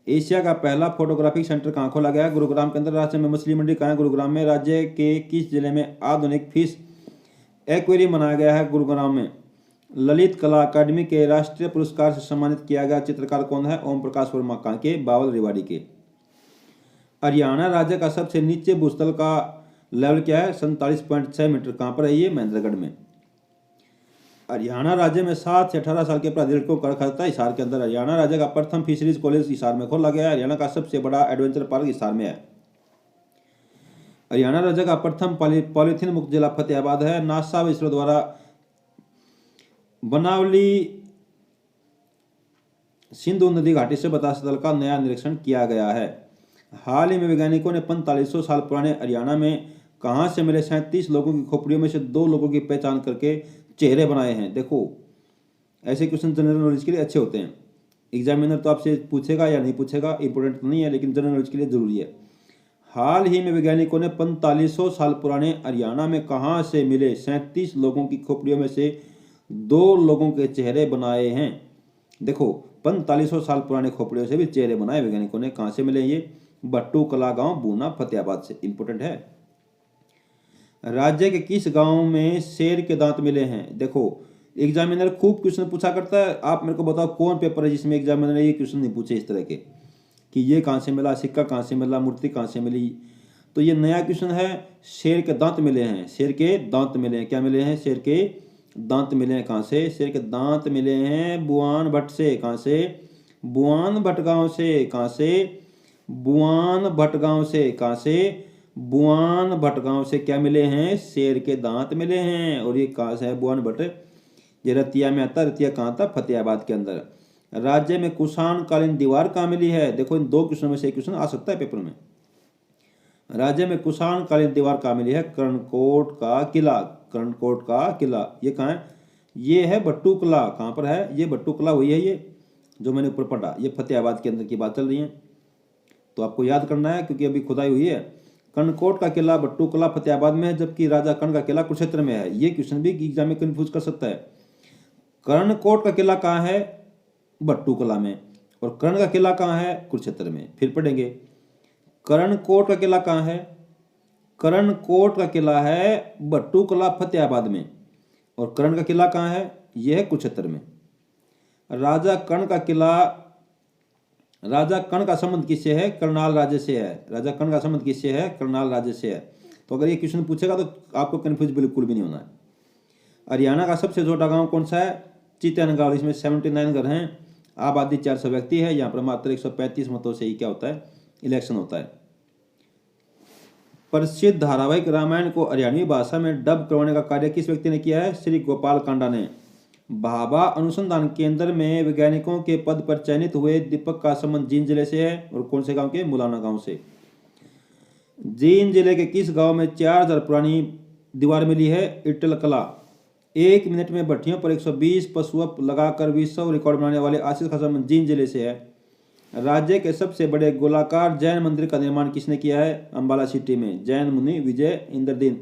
एशिया का पहला फोटोग्राफिक सेंटर कहाँ खोला गया। गुरुग्राम के अंदर। राज्य में मछली मंडी कहाँ है। गुरुग्राम में। राज्य के किस जिले में आधुनिक फिश एक्वेरियम बनाया गया है। गुरुग्राम में। ललित कला अकादमी के राष्ट्रीय पुरस्कार से सम्मानित किया गया चित्रकार कौन है। ओम प्रकाश वर्मा। कहाँ के। बावल रेवाड़ी के। हरियाणा राज्य का सबसे नीचे भूस्थल का लेवल क्या है। 47.6 मीटर। कहाँ पर है ये। महेंद्रगढ़ में। हरियाणा राज्य में 7 से 18 साल के अपराधी लड़कों को रखा जाता है हिसार के अंदर। हरियाणा राज्य का प्रथम फिशरीज कॉलेज हिसार में खोला गया है। हरियाणा का सबसे बड़ा एडवेंचर पार्क हिसार में है। हरियाणा राज्य का प्रथम पॉलीथीन मुक्त जिला फतेहाबाद है। नासा व इसरो द्वारा बनावली सिंधु नदी घाटी से बतास दल का नया निरीक्षण किया गया है। हाल ही में वैज्ञानिकों ने 4500 साल पुराने हरियाणा में कहां से मिले 37 लोगों की खोपड़ियों में से 2 लोगों की पहचान करके चेहरे बनाए हैं। देखो ऐसे क्वेश्चन जनरल नॉलेज के लिए अच्छे होते हैं। एग्जामिनर तो आपसे पूछेगा या नहीं पूछेगा, इंपॉर्टेंट तो नहीं है, लेकिन जनरल नॉलेज के लिए जरूरी है। हाल ही में वैज्ञानिकों ने 4500 साल पुराने हरियाणा में कहां से मिले 37 लोगों की खोपड़ियों में से 2 लोगों के चेहरे बनाए हैं। देखो 4500 साल पुराने खोपड़ियों से भी चेहरे बनाए वैज्ञानिकों ने। कहाँ से मिले ये? बट्टू कला गांव, बूना, फतेहाबाद से। इंपोर्टेंट है। राज्य के किस गांव में शेर के दांत मिले हैं? देखो एग्जामिनर खूब क्वेश्चन पूछा करता है, आप मेरे को बताओ कौन पेपर है जिसमें एग्जामिनर ने ये क्वेश्चन नहीं पूछे इस तरह के कि ये कहाँ से मिला, सिक्का कहाँ से मिला, मूर्ति कहाँ से मिली। तो ये नया क्वेश्चन है। शेर के दांत मिले हैं, शेर के दांत मिले हैं। क्या मिले हैं? शेर के दांत मिले हैं। कहाँ से? शेर के दांत मिले हैं बुआन भट्ट से। कहाँ से? बुआन भट्ट गांव से। कहाँ से? बुआन भट्ट गांव से। कहाँ से? बुआन भट्ट गांव से क्या मिले हैं? शेर के दांत मिले हैं। और ये कहाँ से है? बुआन भट्ट, ये रतिया में आता। रतिया कहाँ था? फतेहाबाद के अंदर। राज्य में कुषाण कालीन दीवार कहाँ मिली है? देखो इन दो क्वेश्चन में से एक क्वेश्चन आ सकता है पेपर में। राज्य में कुषाण कालीन दीवार कहाँ मिली है? कर्णकोट का किला। कर्णकोट का किला ये कहाँ है? ये है बट्टू कला। कहाँ पर है? ये बट्टू कला हुई है, ये जो मैंने ऊपर पढ़ा, ये फतेहाबाद के अंदर की बात चल रही है। तो आपको याद करना है क्योंकि अभी खुदाई हुई है। कर्णकोट का किला बट्टू कला फतेहाबाद में है, जबकि राजा कर्ण का किला कुरुक्षेत्र में है। ये क्वेश्चन भी एग्जाम में कंफ्यूज कर सकता है। कर्णकोट का किला कहाँ है? बट्टू कला में। और कर्ण का किला कहाँ है? कुरुक्षेत्र में। फिर पढ़ेंगे। कर्णकोट का किला कहाँ है? कर्णकोट का किला है बट्टू कला फतेहाबाद में। और कर्ण का किला कहाँ है? यह है कुरुक्षेत्र में। राजा कर्ण का किला, राजा कर्ण का संबंध किससे है? करनाल राज्य से है। राजा कर्ण का संबंध किससे है? करनाल राज्य से है। तो अगर ये क्वेश्चन पूछेगा तो आपको कंफ्यूज बिल्कुल भी नहीं होना है। हरियाणा का सबसे छोटा गांव कौन सा है? चितनगढ़। इसमें 79 घर हैं, आबादी 400 व्यक्ति है। यहाँ पर मात्र 135 मतों से ही क्या होता है? इलेक्शन होता है। प्रसिद्ध धारावाहिक रामायण को हरियाणवी भाषा में डब करवाने का कार्य किस व्यक्ति ने किया है? श्री गोपाल कांडा ने। भाभा अनुसंधान केंद्र में वैज्ञानिकों के पद पर चयनित हुए दीपक का संबंध जींद जिले से है। और कौन से गांव के? मुलाना गांव से। जींद जिले के किस गांव में 4000 पुरानी दीवार मिली है? इटल कला। 1 मिनट में भट्टियों पर 120 पशुअप लगाकर विश्व रिकॉर्ड बनाने वाले आशीष का संबंध जींद जिले से है। राज्य के सबसे बड़े गोलाकार जैन मंदिर का निर्माण किसने किया है? अंबाला सिटी में, जैन मुनि विजय इंद्रदीन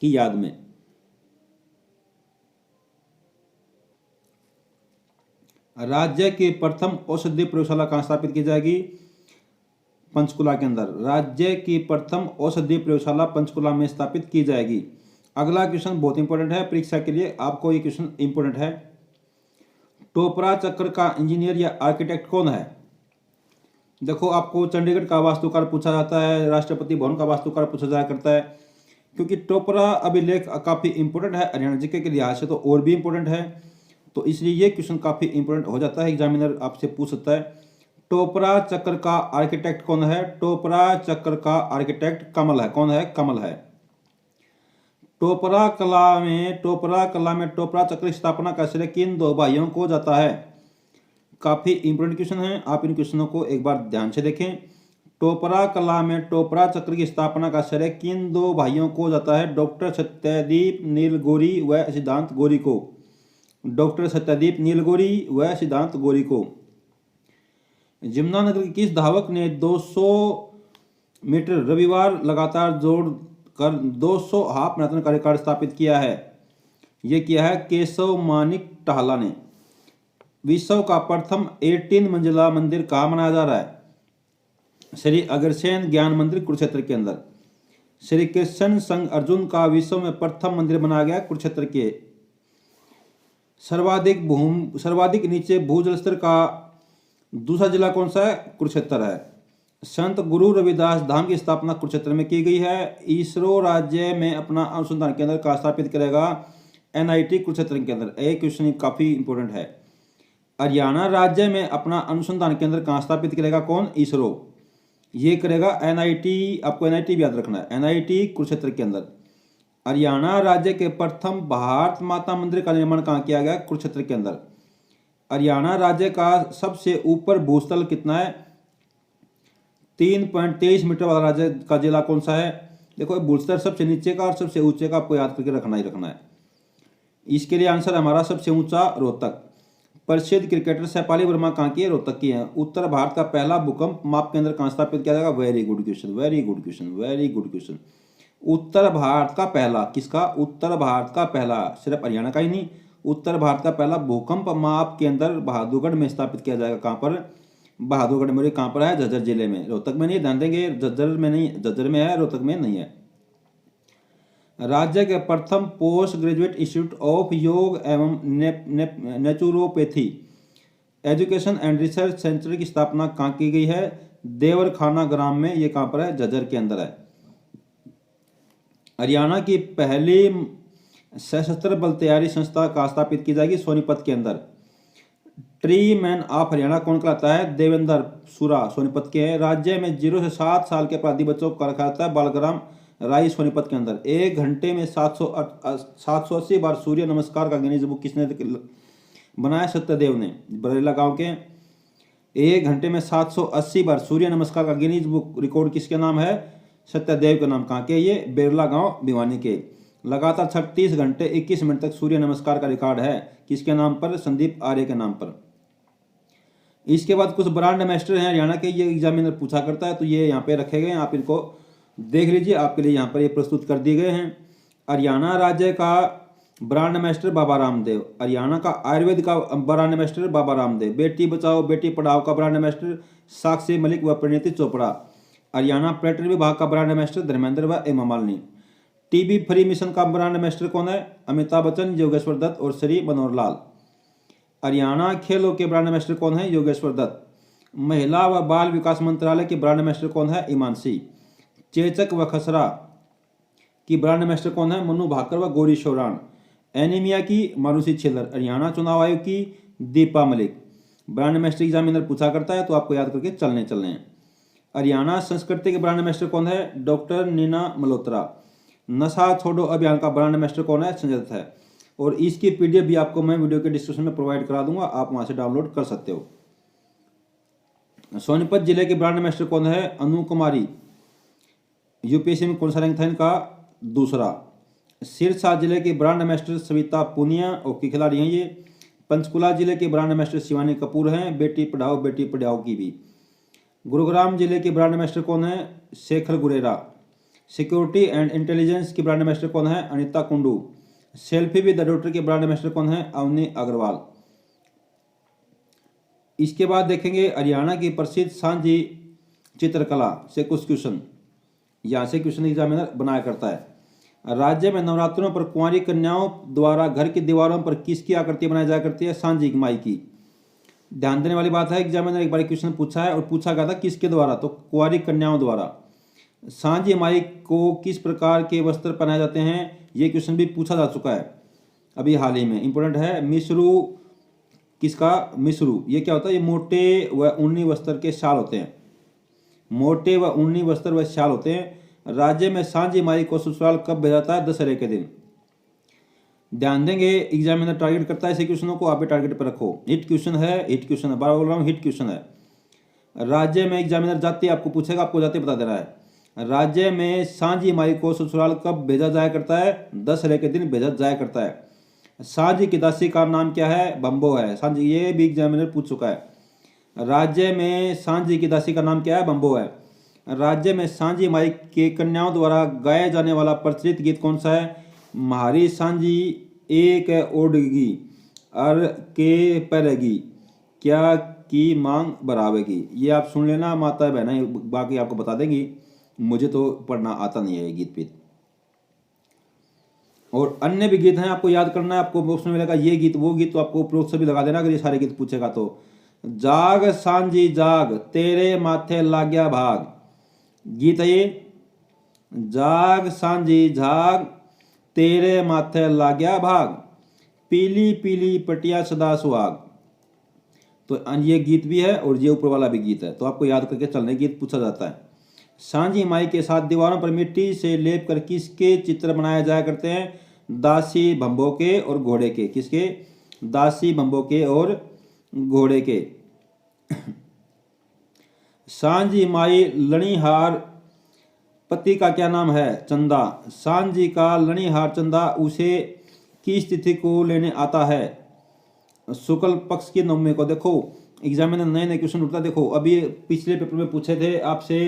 की याद में। राज्य की प्रथम औषधि प्रयोगशाला कहाँ स्थापित की जाएगी? पंचकुला के अंदर। राज्य की प्रथम औषधि प्रयोगशाला पंचकुला में स्थापित की जाएगी। अगला क्वेश्चन बहुत इंपॉर्टेंट है परीक्षा के लिए, आपको ये क्वेश्चन इंपॉर्टेंट है। टोपरा चक्र का इंजीनियर या आर्किटेक्ट कौन है? देखो आपको चंडीगढ़ का वास्तुकार पूछा जाता है, राष्ट्रपति भवन का वास्तुकार पूछा जाया करता है, क्योंकि टोपरा अभिलेख काफी इंपॉर्टेंट है हरियाणा जीके के लिहाज से, तो और भी इंपॉर्टेंट है। तो इसलिए ये क्वेश्चन काफी इंपॉर्टेंट हो जाता है, एग्जामिनर आपसे पूछ सकता है। टोपरा चक्र का आर्किटेक्ट कौन है? टोपरा चक्र का आर्किटेक्ट कमल है। कौन है? कमल है। टोपरा कला में टोपरा चक्र की स्थापना का श्रेय किन दो भाइयों को जाता है? काफी इंपॉर्टेंट क्वेश्चन है, आप इन क्वेश्चनों को एक बार ध्यान से देखें। टोपरा कला में टोपरा चक्र की स्थापना का श्रेय किन दो भाइयों को जाता है? डॉक्टर सत्यदीप नीलगोरी व सिद्धांत गोरी को। डॉक्टर सत्यदीप नीलगोरी व सिद्धांत गोरी को। यमुनानगर के किस धावक ने 200 मीटर रविवार लगातार जोड़कर 200 हाफ मैराथन का रिकॉर्ड स्थापित किया है? यह किया है केशव मानिक टहला ने। विश्व का प्रथम 18 मंजिला मंदिर कहाँ बनाया जा रहा है? श्री अग्रसेन ज्ञान मंदिर कुरुक्षेत्र के अंदर। श्री कृष्ण संघ अर्जुन का विश्व में प्रथम मंदिर बनाया गया कुरुक्षेत्र के। सर्वाधिक नीचे भूजल स्तर का दूसरा जिला कौन सा है? कुरुक्षेत्र है। संत गुरु रविदास धाम की स्थापना कुरुक्षेत्र में की गई है। इसरो राज्य में अपना अनुसंधान केंद्र कहाँ स्थापित करेगा? NIT कुरुक्षेत्र के अंदर। एक क्वेश्चन काफी इंपॉर्टेंट है। हरियाणा राज्य में अपना अनुसंधान केंद्र कहाँ स्थापित करेगा? कौन? इसरो। ये करेगा NIT, आपको NIT भी याद रखना है, NIT कुरुक्षेत्र के अंदर। हरियाणा राज्य के प्रथम भारत माता मंदिर का निर्माण कहाँ किया गया? कुरुक्षेत्र के अंदर। हरियाणा राज्य का सबसे ऊपर भूस्थल कितना है? 3.23 मीटर वाला राज्य का जिला कौन सा है? देखो भूस्तर सबसे नीचे का और सबसे ऊंचे का आपको याद करके रखना ही रखना है। इसके लिए आंसर हमारा सबसे ऊंचा रोहतक। प्रसिद्ध क्रिकेटर सैपाली वर्मा कहाँ की है? रोहतक की है। उत्तर भारत का पहला भूकंप माप केंद्र कहाँ स्थापित किया जाएगा? Very good question, very good question, very good question. उत्तर भारत का पहला, किसका? उत्तर भारत का पहला, सिर्फ हरियाणा का ही नहीं, उत्तर भारत का पहला भूकंप माप केंद्र बहादुरगढ़ में स्थापित किया जाएगा। कहाँ पर? बहादुरगढ़ में। कहाँ पर है? झज्जर जिले में। रोहतक में नहीं, ध्यान देंगे, झज्जर में नहीं, झज्जर में है, रोहतक में नहीं है। राज्य के प्रथम पोस्ट ग्रेजुएट इंस्टीट्यूट ऑफ योग एवं naturopathy education and research centre की स्थापना कहाँ की गई है? देवरखाना ग्राम में। ये कहाँ पर है? झज्जर के अंदर है। हरियाणा की पहली सशस्त्र बल तैयारी संस्था कहाँ स्थापित की जाएगी? सोनीपत के अंदर। ट्री मैन ऑफ हरियाणा कौन कहलाता है? देवेंद्र सुरा सोनीपत के हैं। राज्य में 0 से 7 साल के अपराधी बच्चों को रखा जाता है बालग्राम राई सोनीपत के अंदर। 1 घंटे में 780 बार सूर्य नमस्कार का गिनीज बुक किसने बनाया? सत्यदेव ने। बरेला गांव के 1 घंटे में 780 बार सूर्य नमस्कार का गिनीज बुक रिकॉर्ड किसके नाम है? सत्यदेव के नाम। कहाँ के? ये बेरला गांव भिवानी के। लगातार 36 घंटे 21 मिनट तक सूर्य नमस्कार का रिकॉर्ड है किसके नाम पर? संदीप आर्य के नाम पर। इसके बाद कुछ ब्रांड मास्टर हैं हरियाणा के, ये एग्जामिनर पूछा करता है, तो ये यहाँ पे रखे गए हैं, आप इनको देख लीजिए, आपके लिए यहाँ पर ये प्रस्तुत कर दिए गए हैं। हरियाणा राज्य का ब्रांड मास्टर बाबा रामदेव। हरियाणा का आयुर्वेद का ब्रांड मास्टर बाबा रामदेव। बेटी बचाओ बेटी पढ़ाओ का ब्रांड मास्टर साक्षी मलिक व परिणीति चोपड़ा। हरियाणा पर्यटन विभाग का ब्रांड मास्टर धर्मेंद्र व Hema Malini. TB free mission का ब्रांड मास्टर कौन है? अमिताभ बच्चन, योगेश्वर दत्त और श्री मनोहर लाल। हरियाणा खेलों के ब्रांड मास्टर कौन है? योगेश्वर दत्त। महिला व बाल विकास मंत्रालय के ब्रांड मास्टर कौन है? हिमांशी। चेचक व खसरा की ब्रांड मास्टर कौन है? मनु भाकर व गौरी शौरान। एनीमिया की मारुति छिल्लर। हरियाणा चुनाव आयोग की Deepa Malik. Brand master examiner पूछा करता है, तो आपको याद करके चलने हैं। हरियाणा संस्कृति के ब्रांड मास्टर कौन है? डॉक्टर नीना मल्होत्रा। नशा छोड़ो अभियान का ब्रांड मास्टर कौन है? संजय दत्त है। और इसकी पीडीएफ भी आपको मैं वीडियो के डिस्क्रिप्शन में प्रोवाइड करा दूंगा, आप वहां से डाउनलोड कर सकते हो। सोनीपत जिले के ब्रांड मास्टर कौन है? अनु कुमारी। यूपीएससी में कौन सा रैंक था इनका? दूसरा। सिरसा जिले के brand master Savita Punia hockey खिलाड़ी हैं ये। पंचकुला जिले के ब्रांड मास्टर शिवानी कपूर हैं, बेटी पढ़ाओ की भी। गुरुग्राम जिले के ब्रांड मास्टर कौन है? शेखर गुरेरा। सिक्योरिटी एंड इंटेलिजेंस की ब्रांड मास्टर कौन है? Anita Kundu. Selfie with the daughter के ब्रांड मास्टर कौन है? अवनी अग्रवाल। इसके बाद देखेंगे हरियाणा की प्रसिद्ध सांझी चित्रकला से कुछ क्वेश्चन, यहाँ से क्वेश्चन एग्जामिनर बनाया करता है। राज्य में नवरात्रों पर कुंवारी कन्याओं द्वारा घर की दीवारों पर किसकी आकृति बनाई जाया करती है? सांझी माई की। ध्यान देने वाली बात है, एग्जामिनर एक बार क्वेश्चन पूछा है और पूछा गया था किसके द्वारा, तो कुंवारी कन्याओं द्वारा। सांझी माई को किस प्रकार के वस्त्र पहनाए जाते हैं? ये क्वेश्चन भी पूछा जा चुका है अभी हाल ही में, इंपॉर्टेंट है। मिश्रू किसका? मिश्रू। ये क्या होता है? ये मोटे व ऊनी वस्त्र के शाल होते हैं, मोटे व ऊनी वस्त्र व शाल होते हैं। राज्य में सांझी माई को ससुराल कब भेजा जाता है? दशहरे के दिन। ध्यान देंगे, एग्जामिनर टारगेट करता है ऐसे क्वेश्चनों को, आप भी टारगेट पर रखो। हिट क्वेश्चन है, बार बोल रहा हूँ, हिट क्वेश्चन है। राज्य में एग्जामिनर जाति आपको पूछेगा, आपको जाति बता देना है। राज्य में सांझी माई को ससुराल कब भेजा जाया करता है? दशहरे के दिन भेजा जाया करता है। सांझी की दासी का नाम क्या है? बंबो है। सांझी, ये भी एग्जामिनर पूछ चुका है। राज्य में सांझी की दासी का नाम क्या है? बंबो है। राज्य में सांझी माई के कन्याओं द्वारा गाया जाने वाला प्रचलित गीत कौन सा है? म्हारी सांझी एक ओढ़गी अर के परेगी क्या की मांग बराबेगी। ये आप सुन लेना, माता बहना बाकी आपको बता देंगी, मुझे तो पढ़ना आता नहीं है ये गीत पीत। और अन्य भी गीत हैं, आपको याद करना है, आपको बॉक्स में मिलेगा ये गीत वो गीत, तो आपको प्रोत्साह भी लगा देना अगर ये सारे गीत पूछेगा तो। जाग सांझी जाग तेरे माथे लाग्या भाग, गीत है ये। जाग सांझी जाग तेरे माथे लाग्या भाग, पीली पीली पटिया सदा सुहाग। तो ये गीत भी है और ये ऊपर वाला भी गीत है, तो आपको याद करके चलने गीत पूछा जाता है। सांझी माई के साथ दीवारों पर मिट्टी से लेप कर किसके चित्र बनाए जाया करते हैं? दासी भंबो के और घोड़े के। किसके? दासी भंबो के और घोड़े के। सांझी माई लणीहार पति का क्या नाम है? चंदा। सांझी का लणीहार चंदा उसे किस तिथि को लेने आता है? शुक्ल पक्ष की नवमी को। देखो एग्जामिनर नए नए क्वेश्चन उठता, देखो अभी पिछले पेपर में पूछे थे आपसे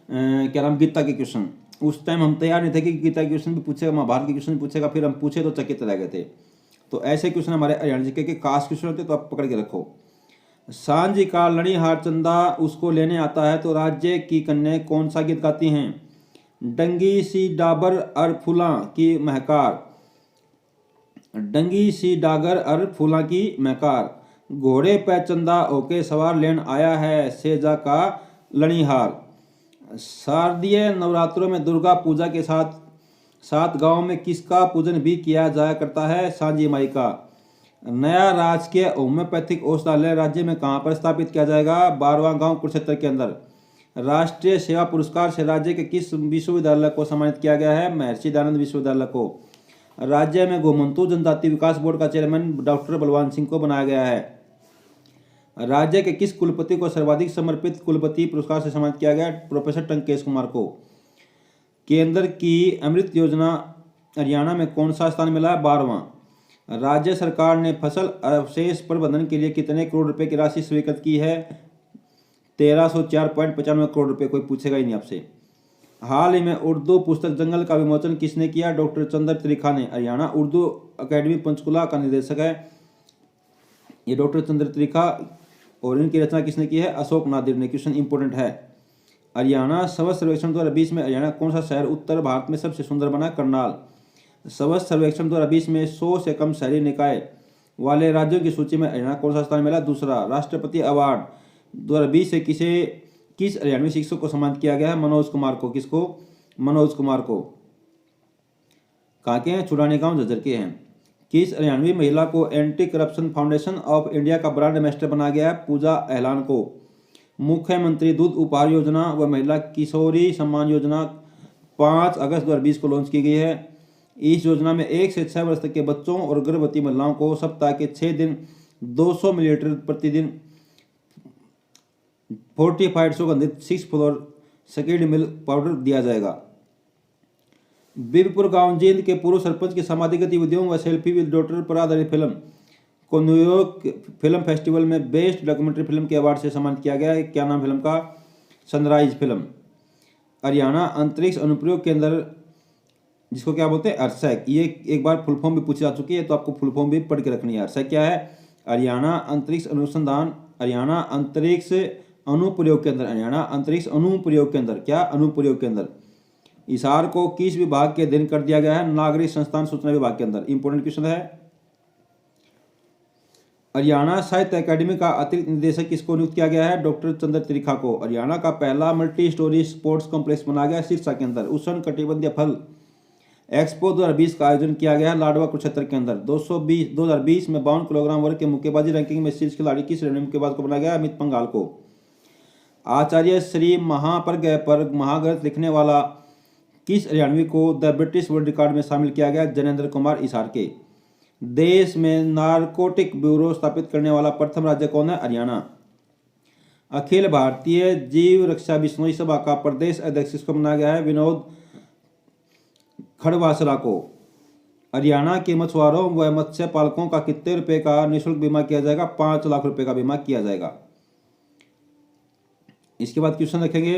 क्या नाम, गीता के क्वेश्चन। उस टाइम हम तैयार नहीं थे कि गीता के क्वेश्चन भी पूछेगा, महाभारत के क्वेश्चन भी पूछेगा, फिर हम पूछे तो चकित रह गए थे। तो ऐसे क्वेश्चन हमारे हरियाणा जीके के खास क्वेश्चन होते हैं, तो आप पकड़ के रखो। सांझ का लणीहार चंदा उसको लेने आता है, तो राज्य की कन्या कौन सा गीत गाती हैं? डंगी सी डाबर अर फूला की महकार, डंगी सी डागर अर फूला की महकार, घोड़े पे चंदा होके सवार लेन आया है, सेजा का लणीहार। शारदीय नवरात्रों में दुर्गा पूजा के साथ साथ गांव में किसका पूजन भी किया जाया करता है? सांझी माई का। नया राजकीय होम्योपैथिक औषधालय राज्य में कहां पर स्थापित किया जाएगा? 12वां गांव कुरुक्षेत्र के अंदर। राष्ट्रीय सेवा पुरस्कार से राज्य के किस विश्वविद्यालय को सम्मानित किया गया है? महर्षि दयानंद विश्वविद्यालय को। राज्य में घुमंतू जनजाति विकास बोर्ड का चेयरमैन डॉक्टर बलवान सिंह को बनाया गया है। राज्य के किस कुलपति को सर्वाधिक समर्पित कुलपति पुरस्कार से सम्मानित किया गया? प्रोफेसर टंकेश कुमार को। केंद्र की अमृत योजना हरियाणा में कौन सा स्थान मिला है? 12वां। राज्य सरकार ने फसल अवशेष प्रबंधन के लिए कितने करोड़ रुपए की राशि स्वीकृत की है? 1304.95 करोड़ रुपए। कोई पूछेगा ही नहीं आपसे। हाल ही में उर्दू पुस्तक जंगल का विमोचन किसने किया? डॉक्टर चंद्र त्रिखा ने। हरियाणा उर्दू अकेडमी पंचकुला का निदेशक है ये डॉक्टर चंद्र त्रिखा, और इनकी रचना किसने की है? अशोक नादिर ने। क्वेश्चन इंपोर्टेंट है। हरियाणा स्वच्छ सर्वेक्षण 2020 में हरियाणा कौन सा शहर उत्तर भारत में सबसे सुंदर बना? करनाल। स्वच्छ सर्वेक्षण 2020 में 100 से कम शहरी निकाय वाले राज्यों की सूची में हरियाणा कौन सा स्थान मिला? दूसरा। राष्ट्रपति अवार्ड 2020 से किस हरियाणवी शिक्षक को सम्मानित किया गया है? मनोज कुमार को। किसको? मनोज कुमार को। कहाँ के हैं? छुड़ाने गांव झज्जर के हैं। किस हरियाणवी महिला को anti corruption foundation of India का ब्रांड एम्बेसडर बनाया गया है? पूजा एहलान को। मुख्यमंत्री दूध उपहार योजना व महिला किशोरी सम्मान योजना 5 अगस्त 2020 को लॉन्च की गई है। इस योजना में 1 से 6 वर्ष तक के बच्चों और गर्भवती महिलाओं को सप्ताह के 6 दिन 200 मिलीलीटर प्रतिदिन फोर्टिफाइड सुगंधित 6 फ्लोर सेकेंड मिल्क पाउडर दिया जाएगा। बीबीपुर गांव जींद के पूर्व सरपंच की सामाजिक गतिविधियों व सेल्फी विद डॉटर पर आधारित फिल्म को न्यूयॉर्क फिल्म फेस्टिवल में बेस्ट डॉक्यूमेंट्री फिल्म के अवार्ड से सम्मानित किया गया है। क्या नाम फिल्म का? Sunrise film. हरियाणा अंतरिक्ष अनुप्रयोग केंद्र, जिसको क्या बोलते हैं? अरसैक। ये एक बार फुल फॉर्म भी पूछी जा चुकी है, तो आपको फुल फॉर्म भी पढ़ के रखनी है। अरसैक क्या है? हरियाणा अंतरिक्ष अनुसंधान, हरियाणा अंतरिक्ष अनुप्रयोग केंद्र, हरियाणा अंतरिक्ष अनुप्रयोग केंद्र। क्या? अनुप्रयोग केंद्र। हिसार को किस विभाग के अधीन कर दिया गया है? नागरिक संस्थान सूचना विभाग के अंदर। इंपोर्टेंट क्वेश्चन है। हरियाणा साहित्य अकादमी का अतिरिक्त निदेशक किसको नियुक्त किया गया है? डॉक्टर चंद्र त्रिखा को। हरियाणा का पहला मल्टी स्टोरी स्पोर्ट्स कॉम्प्लेक्स बनाया गया सिरसा के अंदर। उष्ण कटिबंधीय फल एक्सपो 2020 का आयोजन किया गया है लाडवा कुरुक्षेत्र के अंदर। 2020 में 52 किलोग्राम वर्ग के मुक्केबाजी रैंकिंग में शीर्ष खिलाड़ी किस श्रेणी मुक्केबाज को बनाया गया? अमित पंघाल को। आचार्य श्री महाप्रज्ञ पर महाग्रंथ लिखने वाला किस हरियाणवी को द ब्रिटिश वर्ल्ड रिकॉर्ड में शामिल किया गया? जनेंद्र कुमार हिसार के। देश में नारकोटिक ब्यूरो स्थापित करने वाला प्रथम राज्य कौन है? हरियाणा। अखिल भारतीय जीव रक्षा बिश्नोई सभा का प्रदेश अध्यक्ष किसको बनाया गया है? विनोद खड़वासला को। हरियाणा के मछुआरों व मत्स्य पालकों का कितने रुपए का निःशुल्क बीमा किया जाएगा? 5 लाख रुपए का बीमा किया जाएगा। इसके बाद क्वेश्चन रखेंगे,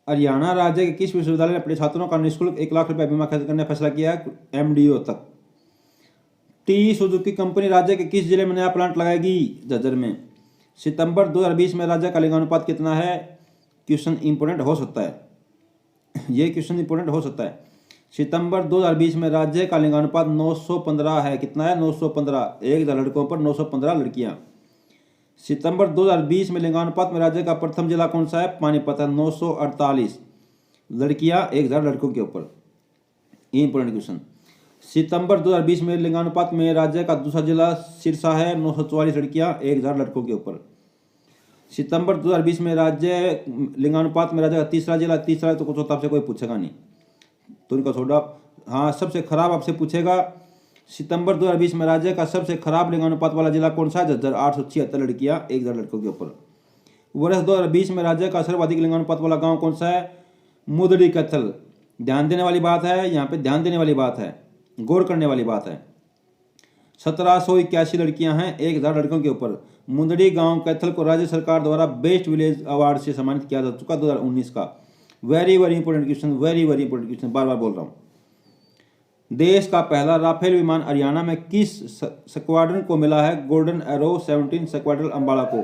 हरियाणा राज्य के किस विश्वविद्यालय ने अपने छात्रों का निःशुल्क 1 लाख रुपए बीमा खरीद करने का फैसला किया है? MDO तक। टी सुजुकी कंपनी राज्य के किस जिले में नया प्लांट लगाएगी? झज्जर में। सितंबर 2020 में राज्य का लिंगानुपात कितना है? क्वेश्चन इंपोर्टेंट हो सकता है। ये क्वेश्चन इंपोर्टेंट हो सकता है। सितंबर 2020 में राज्य का लिंगानुपात 915 है। कितना है? 915। 1000 लड़कों पर 915 लड़कियां। सितंबर 2020 में लिंगानुपात में राज्य का प्रथम जिला कौन सा है? पानीपत है। 948 लड़कियां 1000 लड़कों के ऊपर। ये इंपोर्टेंट क्वेश्चन। सितंबर 2020 में लिंगानुपात में राज्य का दूसरा जिला सिरसा है। 944 लड़कियां 1000 लड़कों के ऊपर। सितंबर 2020 में राज्य लिंगानुपात में राज्य का तीसरा जिला, तीसरा तो कुछ आपसे कोई पूछेगा नहीं, तो इनका छोड़ा। हाँ, सबसे खराब आपसे पूछेगा। सितंबर 2020 में राज्य का सबसे खराब लिंगानुपात वाला जिला कौन सा है? झज्जर। 876 लड़कियां 1000 लड़कों के ऊपर। वर्ष 2020 में राज्य का सर्वाधिक लिंगानुपात वाला गांव कौन सा है? मुदड़ी कैथल। ध्यान देने वाली बात है, यहाँ पे ध्यान देने वाली बात है, गौर करने वाली बात है। 1781 लड़कियां हैं 1000 लड़कों के ऊपर। मुंदड़ी गांव कैथल को राज्य सरकार द्वारा बेस्ट विलेज अवार्ड से सम्मानित किया जा चुका 2019 का। Very very important question, very very important question, बार बार बोल रहा हूँ। देश का पहला राफेल विमान हरियाणा में किस स्क्वाड्रन को मिला है? गोल्डन एरो 17 स्क्वाड्रन अंबाला को।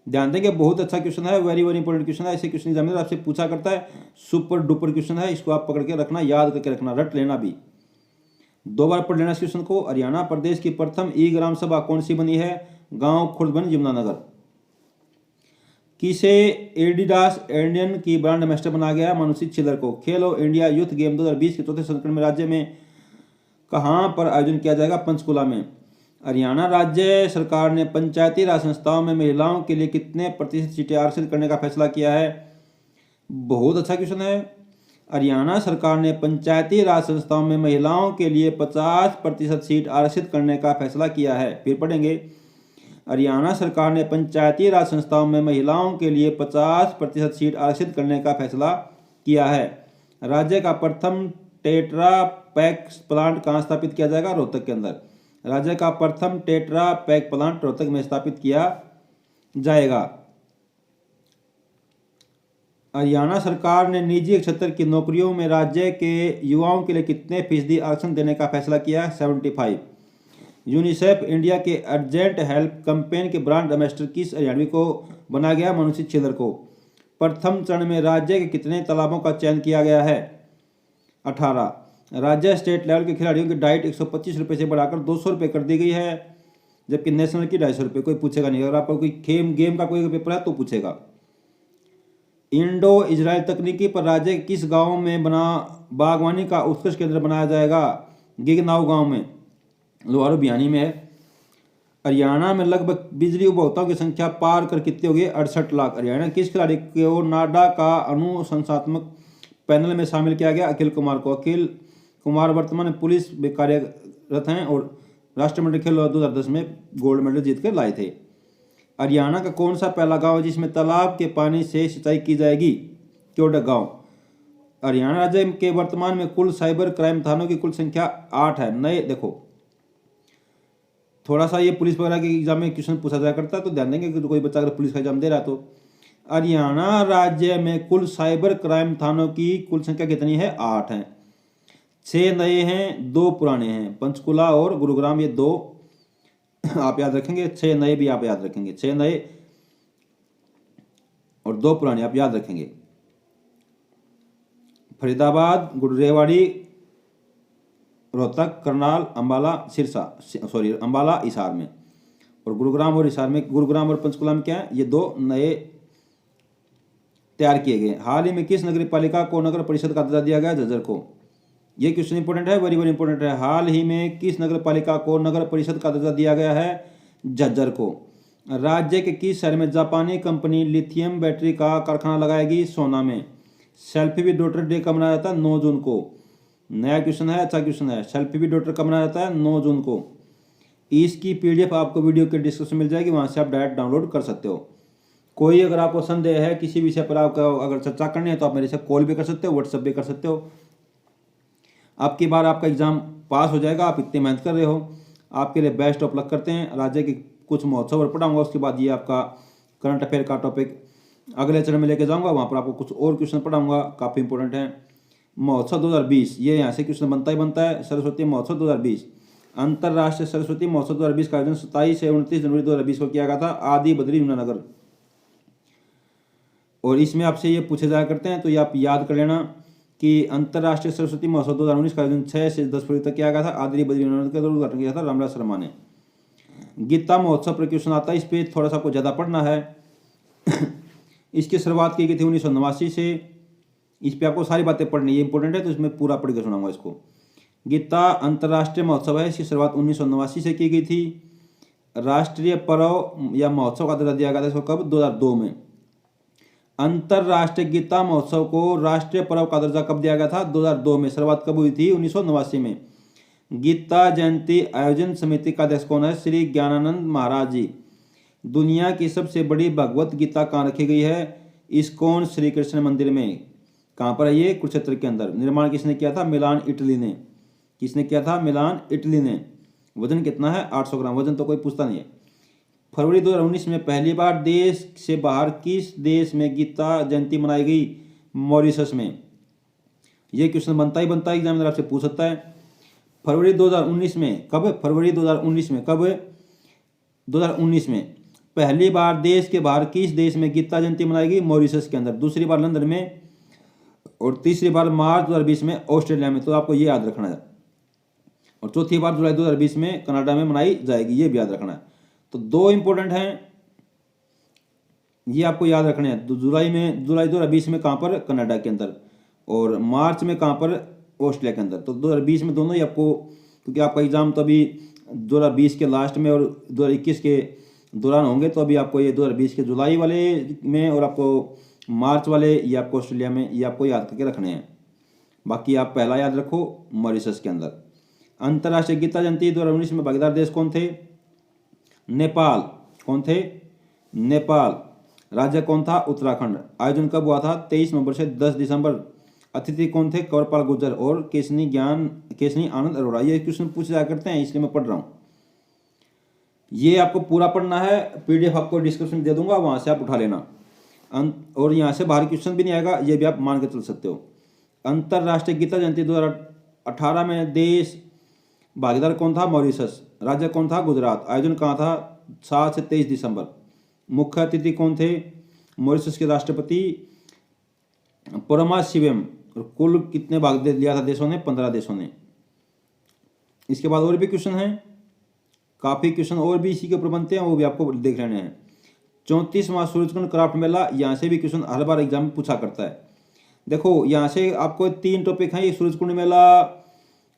ध्यान देंगे, बहुत अच्छा क्वेश्चन है, वेरी वेरी इंपॉर्टेंट क्वेश्चन है। ऐसे क्वेश्चन एग्जामिनर आपसे पूछा करता है, सुपर डुपर क्वेश्चन है, इसको आप पकड़ के रखना, याद करके रखना, रट लेना भी, 2 बार पढ़ लेना इस क्वेश्चन को। हरियाणा प्रदेश की प्रथम ई ग्राम सभा कौन सी बनी है? गांव खुर्दबन यमुनानगर। किसे एडिडास इंडियन की ब्रांड एम्बेसडर बनाया गया? मनुषी छिलर को। खेलो इंडिया यूथ गेम 2020 के चौथे संस्करण में राज्य में कहां पर आयोजन किया जाएगा? पंचकुला में। हरियाणा राज्य सरकार ने पंचायती राज संस्थाओं में महिलाओं के लिए कितने प्रतिशत सीटें आरक्षित करने का फैसला किया है? बहुत अच्छा क्वेश्चन है। हरियाणा सरकार ने पंचायती राज संस्थाओं में महिलाओं के लिए 50% सीट आरक्षित करने का फैसला किया है। फिर पढ़ेंगे, हरियाणा सरकार ने पंचायती राज संस्थाओं में महिलाओं के लिए 50% सीट आरक्षित करने का फैसला किया है। राज्य का प्रथम टेट्रा पैक प्लांट कहाँ स्थापित किया जाएगा? रोहतक के अंदर। राज्य का प्रथम टेट्रा पैक प्लांट रोहतक में स्थापित किया जाएगा। हरियाणा सरकार ने निजी क्षेत्र की नौकरियों में राज्य के युवाओं के लिए कितने फीसदी आरक्षण देने का फैसला किया? 75। यूनिसेफ इंडिया के अर्जेंट हेल्प कैंपेन के ब्रांड एम्बेसडर किस हरियाणवी को बनाया गया? मनुषी छिलर को। प्रथम चरण में राज्य के कितने तालाबों का चयन किया गया है? 18। राज्य स्टेट लेवल के खिलाड़ियों की डाइट 125 रुपये से बढ़ाकर 200 रुपये कर दी गई है, जबकि नेशनल की 250 रुपये। कोई पूछेगा नहीं, अगर आपको कोई गेम का कोई पेपर है तो पूछेगा। इंडो इजराइल तकनीकी पर राज्य के किस गांव में बना बागवानी का उत्कृष्ट केंद्र बनाया जाएगा? गिगनाव गांव में, लोहारू बिहानी में है। हरियाणा में लगभग बिजली उपभोक्ताओं की संख्या पार कर कितनी होगी? 68 लाख। हरियाणा किस खिलाड़ी को नाडा का अनुशंसात्मक पैनल में शामिल किया गया? अखिल कुमार को। अखिल कुमार वर्तमान में पुलिस में कार्यरत हैं और राष्ट्रमंडल खेल 2010 में गोल्ड मेडल जीत कर लाए थे। हरियाणा का कौन सा पहला गांव है जिसमें तालाब के पानी से सिंचाई की जाएगी? क्योडक गांव। हरियाणा राज्य के वर्तमान में कुल साइबर क्राइम थानों की कुल संख्या 8 है। नए देखो, थोड़ा सा ये पुलिस वगैरह के एग्जाम में क्वेश्चन पूछा जाया करता है, तो ध्यान देंगे कि कोई बच्चा अगर पुलिस का एग्जाम दे रहा है तो हरियाणा राज्य में कुल साइबर क्राइम थानों की कुल संख्या कितनी है? 8 है। 6 नए हैं, 2 पुराने हैं। पंचकुला और गुरुग्राम, ये 2 आप याद रखेंगे, 6 नए भी आप याद रखेंगे, 6 नए और 2 पुराने आप याद रखेंगे। फरीदाबाद, रेवाड़ी, रोहतक, करनाल, अंबाला, अंबाला, हिसार में। और गुरुग्राम और हिसार में, गुरुग्राम और पंचकुला में क्या है? ये 2 नए तैयार किए गए। हाल ही में किस नगर पालिका को नगर परिषद का दर्जा दिया गया? झज्जर को। ये क्वेश्चन इंपॉर्टेंट है, वेरी वेरी इंपॉर्टेंट है। हाल ही में किस नगर पालिका को नगर परिषद का दर्जा दिया गया है? झज्जर को। राज्य के किस शहर में जापानी कंपनी लिथियम बैटरी का कारखाना लगाएगी? सोना में। सेल्फी विद डॉटर डे कब मनाया जाता है? 9 जून को। नया क्वेश्चन है, अच्छा क्वेश्चन है। सेल्फी विद डॉटर कब मनाया जाता है? 9 जून को। इसकी PDF आपको वीडियो के डिस्क्रिप्शन मिल जाएगी, वहां से आप डायरेक्ट डाउनलोड कर सकते हो। कोई अगर आपको संदेह है किसी विषय पर, आपका अगर चर्चा करनी है तो आप मेरे से कॉल भी कर सकते हो, व्हाट्सएप भी कर सकते हो। आपकी बार आपका एग्जाम पास हो जाएगा, आप इतनी मेहनत कर रहे हो, आपके लिए बेस्ट ऑफ लक करते हैं। राज्य के कुछ महोत्सव और पढ़ाऊंगा, उसके बाद ये आपका करंट अफेयर का टॉपिक अगले चरण में लेके जाऊंगा, वहाँ पर आपको कुछ और क्वेश्चन पढ़ाऊंगा, काफ़ी इंपॉर्टेंट है। महोत्सव 2020, ये यहाँ से क्वेश्चन बनता ही बनता है। सरस्वती महोत्सव 2020, अंतर्राष्ट्रीय सरस्वती महोत्सव 2020 का आयोजन 27 से 29 जनवरी 2020 को किया गया था, आदि बद्री यमुनानगर। और इसमें आपसे ये पूछे जाया करते हैं, तो ये आप याद कर लेना कि अंतर्राष्ट्रीय सरस्वती महोत्सव 2019 का आयोजन 6 से 10 फरवरी तक किया गया था, आदि बद्री यमुनानगर का उद्घाटन किया था रामराज शर्मा ने। गीता महोत्सव पर क्वेश्चन आता है, इस पर थोड़ा सा आपको ज़्यादा पढ़ना है। इसकी शुरुआत की गई थी 1989 से। इस पर आपको सारी बातें पढ़नी, ये इंपॉर्टेंट है, तो इसमें पूरा पढ़ के सुनाऊंगा इसको। गीता अंतर्राष्ट्रीय महोत्सव है, इसकी शुरुआत 1989 से की गई थी। राष्ट्रीय पर्व या महोत्सव का दर्जा दिया गया था इसको कब? 2002 में। अंतर्राष्ट्रीय गीता महोत्सव को राष्ट्रीय पर्व का दर्जा कब दिया गया था? 2002 में। शुरुआत कब हुई थी? 1989 में। गीता जयंती आयोजन समिति का अध्यक्ष कौन है? श्री ज्ञानानंद महाराज जी। दुनिया की सबसे बड़ी भगवत गीता कहाँ रखी गई है? इस्कॉन श्री कृष्ण मंदिर में। कहाँ पर है ये? कुरुक्षेत्र के अंदर। निर्माण किसने किया था? मिलान, इटली ने। किसने किया था? मिलान, इटली ने। वजन कितना है? 800 ग्राम। वजन तो कोई पूछता नहीं है। फरवरी 2019 में पहली बार देश से बाहर किस देश में गीता जयंती मनाई गई? मॉरिशस में। यह क्वेश्चन बनता ही बनता है, एग्जामिनर आपसे पूछ सकता है। फरवरी 2019 में, कब? फरवरी 2019 में, कब? 2019 में पहली बार देश के बाहर किस देश में गीता जयंती मनाएगी? मॉरिशस के अंदर। दूसरी बार लंदन में, और तीसरी बार मार्च 2020 में ऑस्ट्रेलिया में। तो आपको ये याद रखना है। और चौथी बार जुलाई 2020 में कनाडा में मनाई जाएगी, ये भी याद रखना है। तो दो इंपॉर्टेंट हैं, ये आपको याद रखने हैं। तो जुलाई 2020 में कहाँ पर? कनाडा के अंदर। और मार्च में कहाँ पर? ऑस्ट्रेलिया के अंदर। तो 2020 में दोनों ही आपको, क्योंकि आपका एग्जाम तो अभी 2020 के लास्ट में और 2021 के दौरान होंगे, तो अभी आपको ये 2020 के जुलाई वाले में और आपको मार्च वाले ये आपको ऑस्ट्रेलिया में, ये आपको याद करके रखने हैं। बाकी आप पहला याद रखो, मॉरिशस के अंदर। अंतर्राष्ट्रीय गीता जयंती 2019 में भागीदार देश कौन थे? नेपाल। कौन थे? नेपाल। राज्य कौन था? उत्तराखंड। आयोजन कब हुआ था? 23 नवंबर से 10 दिसंबर। अतिथि कौन थे? कंवरपाल गुर्जर और केशनी आनंद अरोड़ा। ये क्वेश्चन पूछे जा करते हैं, इसलिए मैं पढ़ रहा हूँ। ये आपको पूरा पढ़ना है, पीडीएफ आपको डिस्क्रिप्शन दे दूंगा, वहां से आप उठा लेना। और यहाँ से बाहर क्वेश्चन भी नहीं आएगा, ये भी आप मान के चल सकते हो। अंतर्राष्ट्रीय गीता जयंती 2018 में देश भागीदार कौन था? मॉरिशस। राज्य कौन था? गुजरात। आयोजन कहाँ था? 7 से 23 दिसंबर। मुख्य अतिथि कौन थे? मॉरिशस के राष्ट्रपति परमाशिवम। और कुल कितने भाग लिया था देशों ने? 15 देशों ने। इसके बाद और भी क्वेश्चन हैं, काफ़ी क्वेश्चन और भी इसी के ऊपर बनते हैं, वो भी आपको देख लेने हैं। 34वां सूरजकुंड क्राफ्ट मेला, यहाँ से भी क्वेश्चन हर बार एग्जाम में पूछा करता है। देखो यहाँ से आपको 3 टॉपिक हैं, ये सूरजकुंड मेला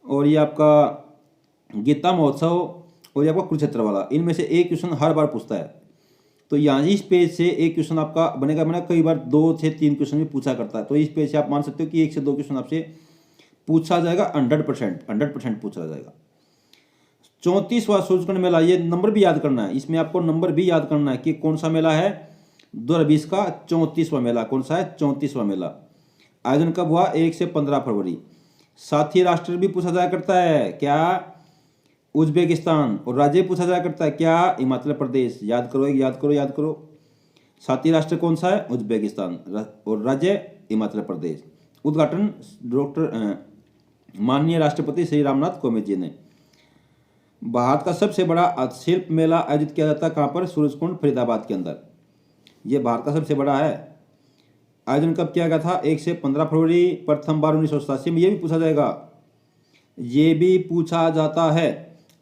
और ये आपका गीता महोत्सव और ये आपका कुरुक्षेत्र वाला। इनमें से एक क्वेश्चन हर बार पूछता है। तो यहाँ इस पेज से एक क्वेश्चन आपका बनेगा, कई बार 2 से 3 क्वेश्चन भी पूछा करता है। तो इस पेज से आप मान सकते हो कि 1 से 2 क्वेश्चन आपसे पूछा जाएगा, 100% पूछा जाएगा। 34वां सूरजकुंड मेला, ये नंबर भी याद करना है, इसमें आपको नंबर भी याद करना है कि कौन सा मेला है। 2020 का 34वां मेला। कौन सा है? 34वां मेला। आयोजन कब हुआ? 1 से 15 फरवरी। साथी राष्ट्र भी पूछा जाया करता है, क्या? उज्बेकिस्तान। और राज्य पूछा जाया करता है, क्या? हिमाचल प्रदेश। याद करो, याद करो, याद करो। साथी राष्ट्र कौन सा है? उज्बेकिस्तान। और राज्य हिमाचल प्रदेश। उद्घाटन माननीय राष्ट्रपति श्री रामनाथ कोविंद जी ने। भारत का सबसे बड़ा शिल्प मेला आयोजित किया जाता है कहाँ पर? सूरजकुंड फरीदाबाद के अंदर। ये भारत का सबसे बड़ा है। आयोजन कब किया गया था? 1 से 15 फरवरी। प्रथम बार 1987 में। ये भी पूछा जाएगा, ये भी पूछा जाता है।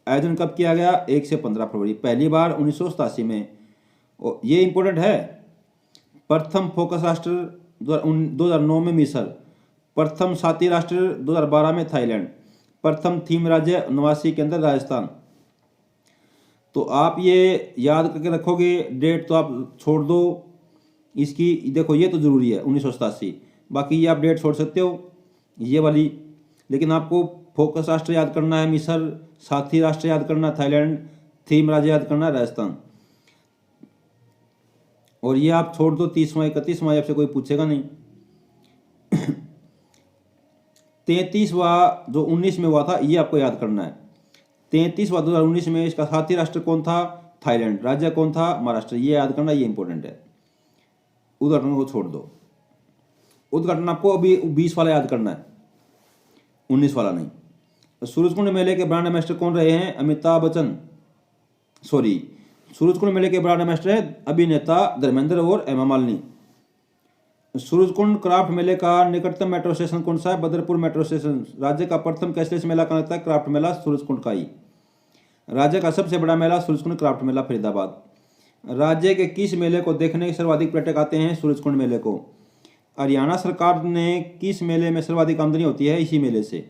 आयोजन कब किया गया? 1 से 15 फरवरी। पहली बार 1987 में। और ये इंपॉर्टेंट है। प्रथम फोकस राष्ट्र 2009 में मिस्र। प्रथम साथी राष्ट्र 2012 में थाईलैंड। प्रथम थीम राज्य 89 के अंदर राजस्थान। तो आप ये याद करके रखोगे, डेट तो आप छोड़ दो इसकी। देखो ये तो जरूरी है 1987, बाकी ये आप डेट छोड़ सकते हो ये वाली, लेकिन आपको फोकस राष्ट्र याद करना है मिस्र, साथी राष्ट्र याद करना है थाईलैंड, थीम राज्य याद करना है राजस्थान। और ये आप छोड़ दो 30वां 31वां, आपसे कोई पूछेगा नहीं। 33वां जो 19 में हुआ था, ये आपको याद करना है। 33वां 2019 में इसका साथी राष्ट्र कौन था? थाईलैंड। राज्य कौन था? महाराष्ट्र। ये याद करना, ये इंपॉर्टेंट है। उद्घाटन को छोड़ दो। उद्घाटन आपको अभी 20 वाला याद करना है, 19 वाला नहीं। सूरजकुंड मेले के ब्रांड एम्बेसडर कौन रहे हैं? अमिताभ बच्चन। सूरजकुंड मेले के ब्रांड एम्बेसडर है अभिनेता धर्मेंद्र और हेमा मालिनी। सूरजकुंड क्राफ्ट मेले का निकटतम मेट्रो स्टेशन कौन सा है? Badarpur metro station. राज्य का प्रथम कैशलेस मेला कहाँ लगता है? क्राफ्ट मेला सूरजकुंड का ही। राज्य का सबसे बड़ा मेला सूरजकुंड क्राफ्ट मेला फरीदाबाद। राज्य के किस मेले को देखने के सर्वाधिक पर्यटक आते हैं? सूरजकुंड मेले को। हरियाणा सरकार ने किस मेले में सर्वाधिक आमदनी होती है? इसी मेले से।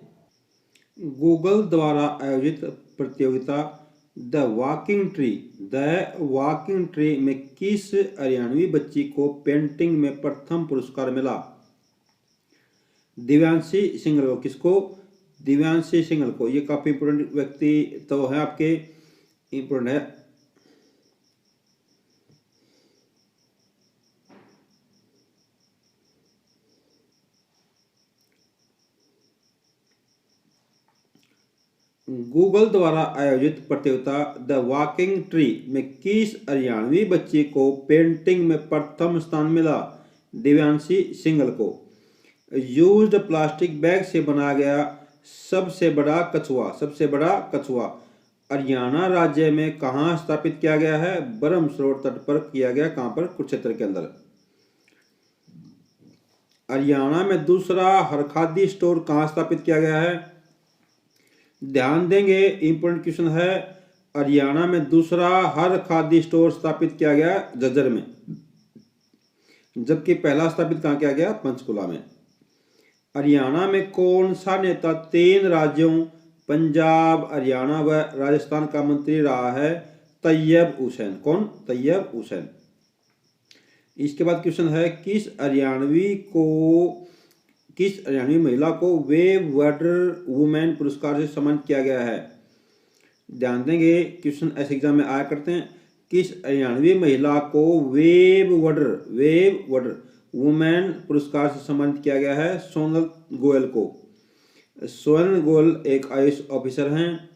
गूगल द्वारा आयोजित प्रतियोगिता द वॉकिंग ट्री में किस हरियाणवी बच्ची को पेंटिंग में प्रथम पुरस्कार मिला? दिव्यांशी सिंगल को। किसको? दिव्यांशी सिंगल को। ये काफी इंपोर्टेंट व्यक्ति तो है आपके, इंपोर्टेंट है। गूगल द्वारा आयोजित प्रतियोगिता द वॉकिंग ट्री में किस हरियाणवी बच्ची को पेंटिंग में प्रथम स्थान मिला? दिव्यांशी सिंगल को। यूज्ड प्लास्टिक बैग से बनाया गया सबसे बड़ा कछुआ हरियाणा राज्य में कहाँ स्थापित किया गया है? ब्रह्मसरोवर तट पर किया गया। कहाँ पर? कुरुक्षेत्र के अंदर। हरियाणा में दूसरा हरखादी स्टोर कहाँ स्थापित किया गया है? ध्यान देंगे, इंपॉर्टेंट क्वेश्चन है। हरियाणा में दूसरा हर खादी स्टोर स्थापित किया गया झज्जर में, जबकि पहला स्थापित कहाँ किया गया? पंचकुला में। हरियाणा में कौन सा नेता 3 राज्यों पंजाब, हरियाणा व राजस्थान का मंत्री रहा है? तैयब हुसैन। कौन? तैयब हुसैन। इसके बाद क्वेश्चन है, किस हरियाणवी महिला को वेव वंडर वुमेन पुरस्कार से सम्मानित किया गया है? ध्यान देंगे, क्वेश्चन ऐसे एग्जाम में आया करते हैं। किस हरियाणवी महिला को वेव वंडर वुमेन पुरस्कार से सम्मानित किया गया है? सोनल गोयल को। सोनल गोयल एक आयुष ऑफिसर हैं।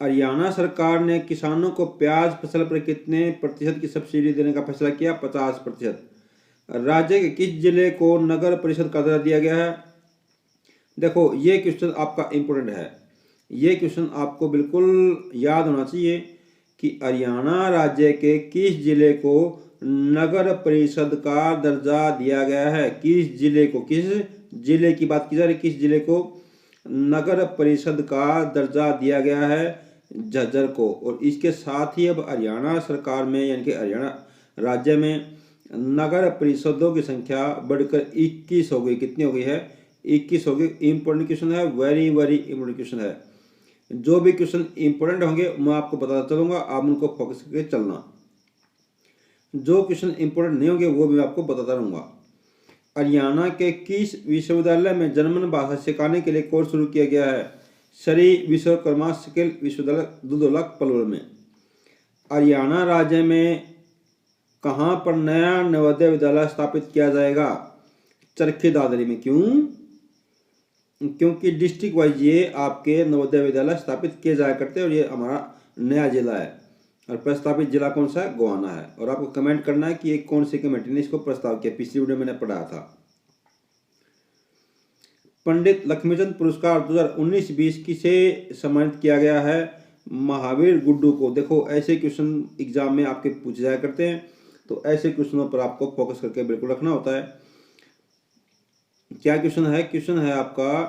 हरियाणा सरकार ने किसानों को प्याज फसल पर कितने प्रतिशत की सब्सिडी देने का फैसला किया? 50%। राज्य के किस जिले को नगर परिषद का दर्जा दिया गया है? देखो, ये क्वेश्चन आपका इंपोर्टेंट है। ये क्वेश्चन आपको बिल्कुल याद होना चाहिए कि हरियाणा राज्य के किस जिले को नगर परिषद का दर्जा दिया गया है? किस जिले को, किस जिले की बात की जा रही है, किस जिले को नगर परिषद का दर्जा दिया गया है? झज्जर को। और इसके साथ ही अब हरियाणा सरकार में यानी कि हरियाणा राज्य में नगर परिषदों की संख्या बढ़कर 21 हो गई। कितनी हो गई है? 21 हो गई। इंपॉर्टेंट क्वेश्चन है, वेरी इंपॉर्टेंट क्वेश्चन है। जो भी क्वेश्चन इंपॉर्टेंट होंगे मैं आपको बताता चलूंगा, आप उनको फोकस करके चलना। जो क्वेश्चन इंपॉर्टेंट नहीं होंगे वो भी मैं आपको बताता रहूंगा। हरियाणा के किस विश्वविद्यालय में जर्मन भाषा सिखाने के लिए कोर्स शुरू किया गया है? श्री विश्वकर्मा स्किल विश्वविद्यालय दुधौला पलवल में। हरियाणा राज्य में कहाँ पर नया नवोदय विद्यालय स्थापित किया जाएगा? चरखी दादरी में। क्यों? क्योंकि डिस्ट्रिक्ट वाइज ये आपके नवोदय विद्यालय स्थापित किए जाया करते हैं और ये हमारा नया जिला है। और प्रस्तावित जिला कौन सा है? गोहाना है। और आपको कमेंट करना है कि ये कौन सी कमेटी ने इसको प्रस्ताव किया। पिछली वीडियो मैंने पढ़ाया था। पंडित लक्ष्मीचंद पुरस्कार 2019-20 किसे सम्मानित किया गया है? महावीर गुड्डू को। देखो, ऐसे क्वेश्चन एग्जाम में आपके पूछे जाया करते हैं, तो ऐसे क्वेश्चनों पर आपको फोकस करके बिल्कुल रखना होता है। क्या क्वेश्चन है? क्वेश्चन है आपका,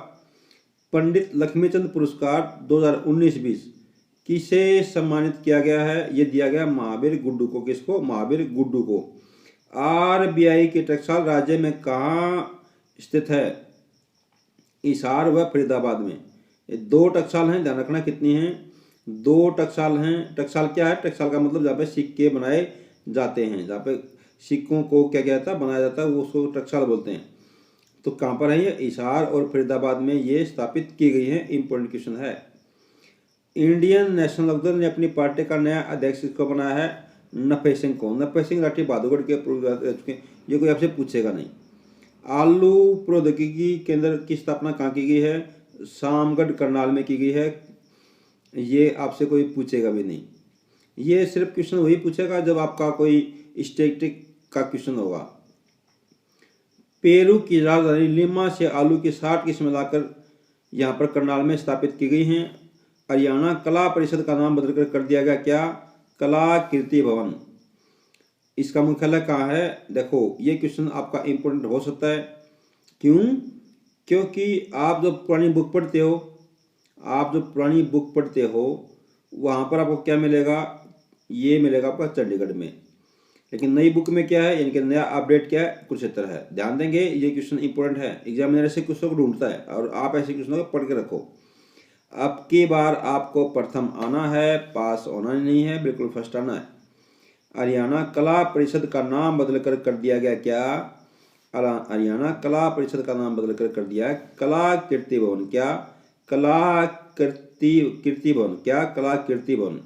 पंडित लक्ष्मीचंद पुरस्कार 2019-20 किसे सम्मानित किया गया है? ये दिया गया महावीर गुड्डू को। किसको? महावीर गुड्डू को। आरबीआई के टकसाल राज्य में कहाँ स्थित है? हिसार व फरीदाबाद में। ये 2 टकसाल हैं, ध्यान रखना कितनी हैं? 2 टकसाल हैं। टकसाल क्या है? टकसाल का मतलब जहाँ पे सिक्के बनाए जाते हैं, जहाँ पे सिक्कों को क्या किया जाता है? बनाया जाता है, वो उसको टकसाल बोलते हैं। तो कहाँ पर है ये? हिसार और फरीदाबाद में ये स्थापित की गई है। इंपॉर्टेंट क्वेश्चन है। इंडियन नेशनल लोकदल ने अपनी पार्टी का नया अध्यक्ष किसको बनाया है? नफे सिंह को। नफे सिंह राठी बहादुरगढ़ के पूर्व, ये कोई आपसे पूछेगा नहीं। आलू प्रौद्योगिकी केंद्र की स्थापना कहाँ की गई है? सामगढ़ करनाल में की गई है। ये आपसे कोई पूछेगा भी नहीं। ये सिर्फ क्वेश्चन वही पूछेगा जब आपका कोई स्टैटिस्टिक का क्वेश्चन होगा। पेरू की राजधानी लिमा से आलू की 60 किस्में लाकर यहाँ पर करनाल में स्थापित की गई हैं। हरियाणा कला परिषद का नाम बदलकर कर दिया गया क्या? कला कीर्ति भवन। इसका मुख्यालय कहाँ है? देखो, ये क्वेश्चन आपका इंपॉर्टेंट हो सकता है। क्यों? क्योंकि आप जब पुरानी बुक पढ़ते हो वहाँ पर आपको क्या मिलेगा? ये मिलेगा आपका चंडीगढ़ में। लेकिन नई बुक में क्या है, यानी कि नया अपडेट क्या है? कुरुक्षेत्र है। ध्यान देंगे, ये क्वेश्चन इंपॉर्टेंट है। एग्जामिनर ऐसे क्वेश्चन को ढूंढता है और आप ऐसे क्वेश्चनों को पढ़ के रखो। अब की बार आपको प्रथम आना है, पास होना नहीं है, बिल्कुल फर्स्ट आना है। हरियाणा कला परिषद का नाम बदलकर कर दिया गया क्या? हरियाणा कला परिषद का नाम बदलकर कर दिया कला कीर्ति भवन। क्या? कला कीर्ति भवन। क्या? कला कीर्ति भवन।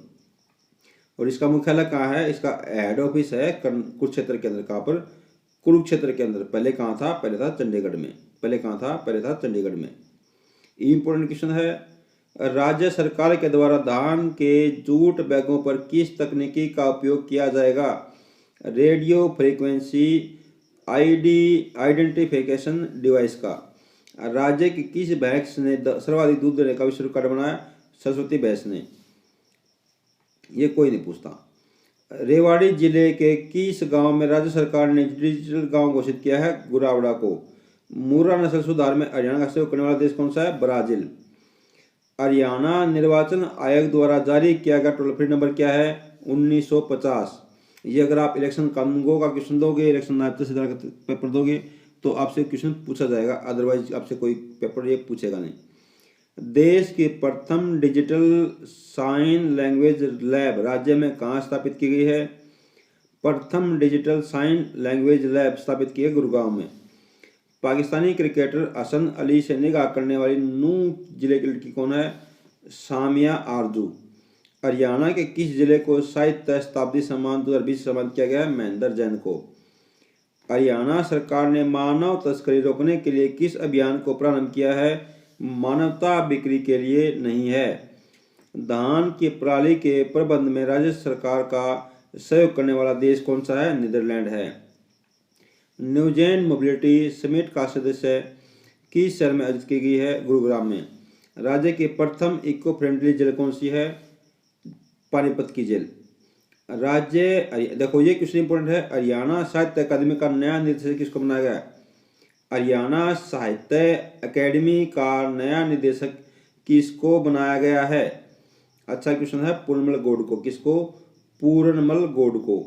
और इसका मुख्यालय कहाँ है? इसका हेड ऑफिस है कुरुक्षेत्र के अंदर। कहाँ पर? कुरुक्षेत्र के अंदर। पहले कहाँ था? पहले था चंडीगढ़ में। पहले कहाँ था? पहले था चंडीगढ़ में। इंपॉर्टेंट क्वेश्चन है, राज्य सरकार के द्वारा धान के जूट बैगों पर किस तकनीकी का उपयोग किया जाएगा? रेडियो फ्रीक्वेंसी आइडेंटिफिकेशन डिवाइस का। राज्य की किस भैंस ने सर्वाधिक दूध देने का विश्व रिकॉर्ड बनाया? सरस्वती भैंस ने। ये कोई नहीं पूछता। रेवाड़ी जिले के किस गांव में राज्य सरकार ने डिजिटल गांव घोषित किया है? गुरावड़ा को। मूरा नस्ल सुधार में हरियाणा का सहयोग करने वाला देश कौन सा है? ब्राजील। हरियाणा निर्वाचन आयोग द्वारा जारी किया गया टोल फ्री नंबर क्या है? 1950। ये अगर आप इलेक्शन कानूनगो का क्वेश्चन दोगे, इलेक्शन आयुक्त से पेपर दोगे तो आपसे क्वेश्चन पूछा जाएगा, अदरवाइज आपसे कोई पेपर ये पूछेगा नहीं। देश की प्रथम डिजिटल साइन लैंग्वेज लैब राज्य में कहाँ स्थापित की गई है? प्रथम डिजिटल साइन लैंग्वेज लैब स्थापित की है गुरुग्राम में। पाकिस्तानी क्रिकेटर हसन अली से निकाह करने वाली नूंह जिले की लड़की कौन है? सामिया आरजू। हरियाणा के किस जिले को साहित्य शताब्दी सम्मान 2020 सम्मानित किया गया है? महेंद्र जैन को। हरियाणा सरकार ने मानव तस्करी रोकने के लिए किस अभियान को प्रारंभ किया है? मानवता बिक्री के लिए नहीं है। धान की पराली के प्रबंध में राज्य सरकार का सहयोग करने वाला देश कौन सा है? नीदरलैंड है। न्यूजेन मोबिलिटी समिट का सदस्य किस शहर में आयोजित की गई है? गुरुग्राम में। राज्य की प्रथम इको फ्रेंडली जेल कौन सी है? पानीपत की जेल। राज्य देखो ये क्वेश्चन इंपॉर्टेंट है। हरियाणा साहित्य अकादमी का नया निदेशक किसको बनाया गया? हरियाणा साहित्य अकेडमी का नया निदेशक किसको बनाया गया है? अच्छा क्वेश्चन है, पूर्णमल गौड़ को। किसको? पूर्णमल गौड़ को।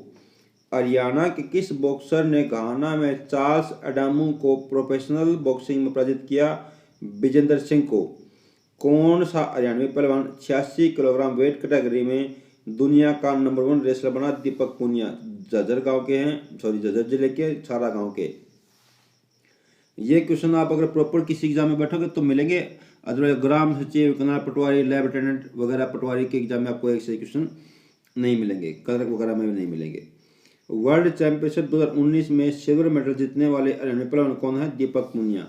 हरियाणा के किस बॉक्सर ने घाना में चार्ल्स अडामू को प्रोफेशनल बॉक्सिंग में पराजित किया? विजेंद्र सिंह को। कौन सा हरियाणवी पहलवान 86 किलोग्राम वेट कैटेगरी में दुनिया का नंबर 1 रेसलर बना? दीपक पुनिया। झज्जर गांव के हैं, झज्जर जिले के छारा गांव के। ये क्वेश्चन आप अगर प्रॉपर किसी एग्जाम में बैठोगे तो मिलेंगे, अदरवाइज ग्राम सचिव, कनाल पटवारी, लैब अटेंडेंट वगैरह पटवारी के एग्जाम में आपको ऐसे क्वेश्चन नहीं मिलेंगे, क्लर्क वगैरह में भी नहीं मिलेंगे। वर्ल्ड चैंपियनशिप 2019 में सिल्वर मेडल जीतने वाले हरियाणवी पहलवान कौन है? दीपक पुनिया।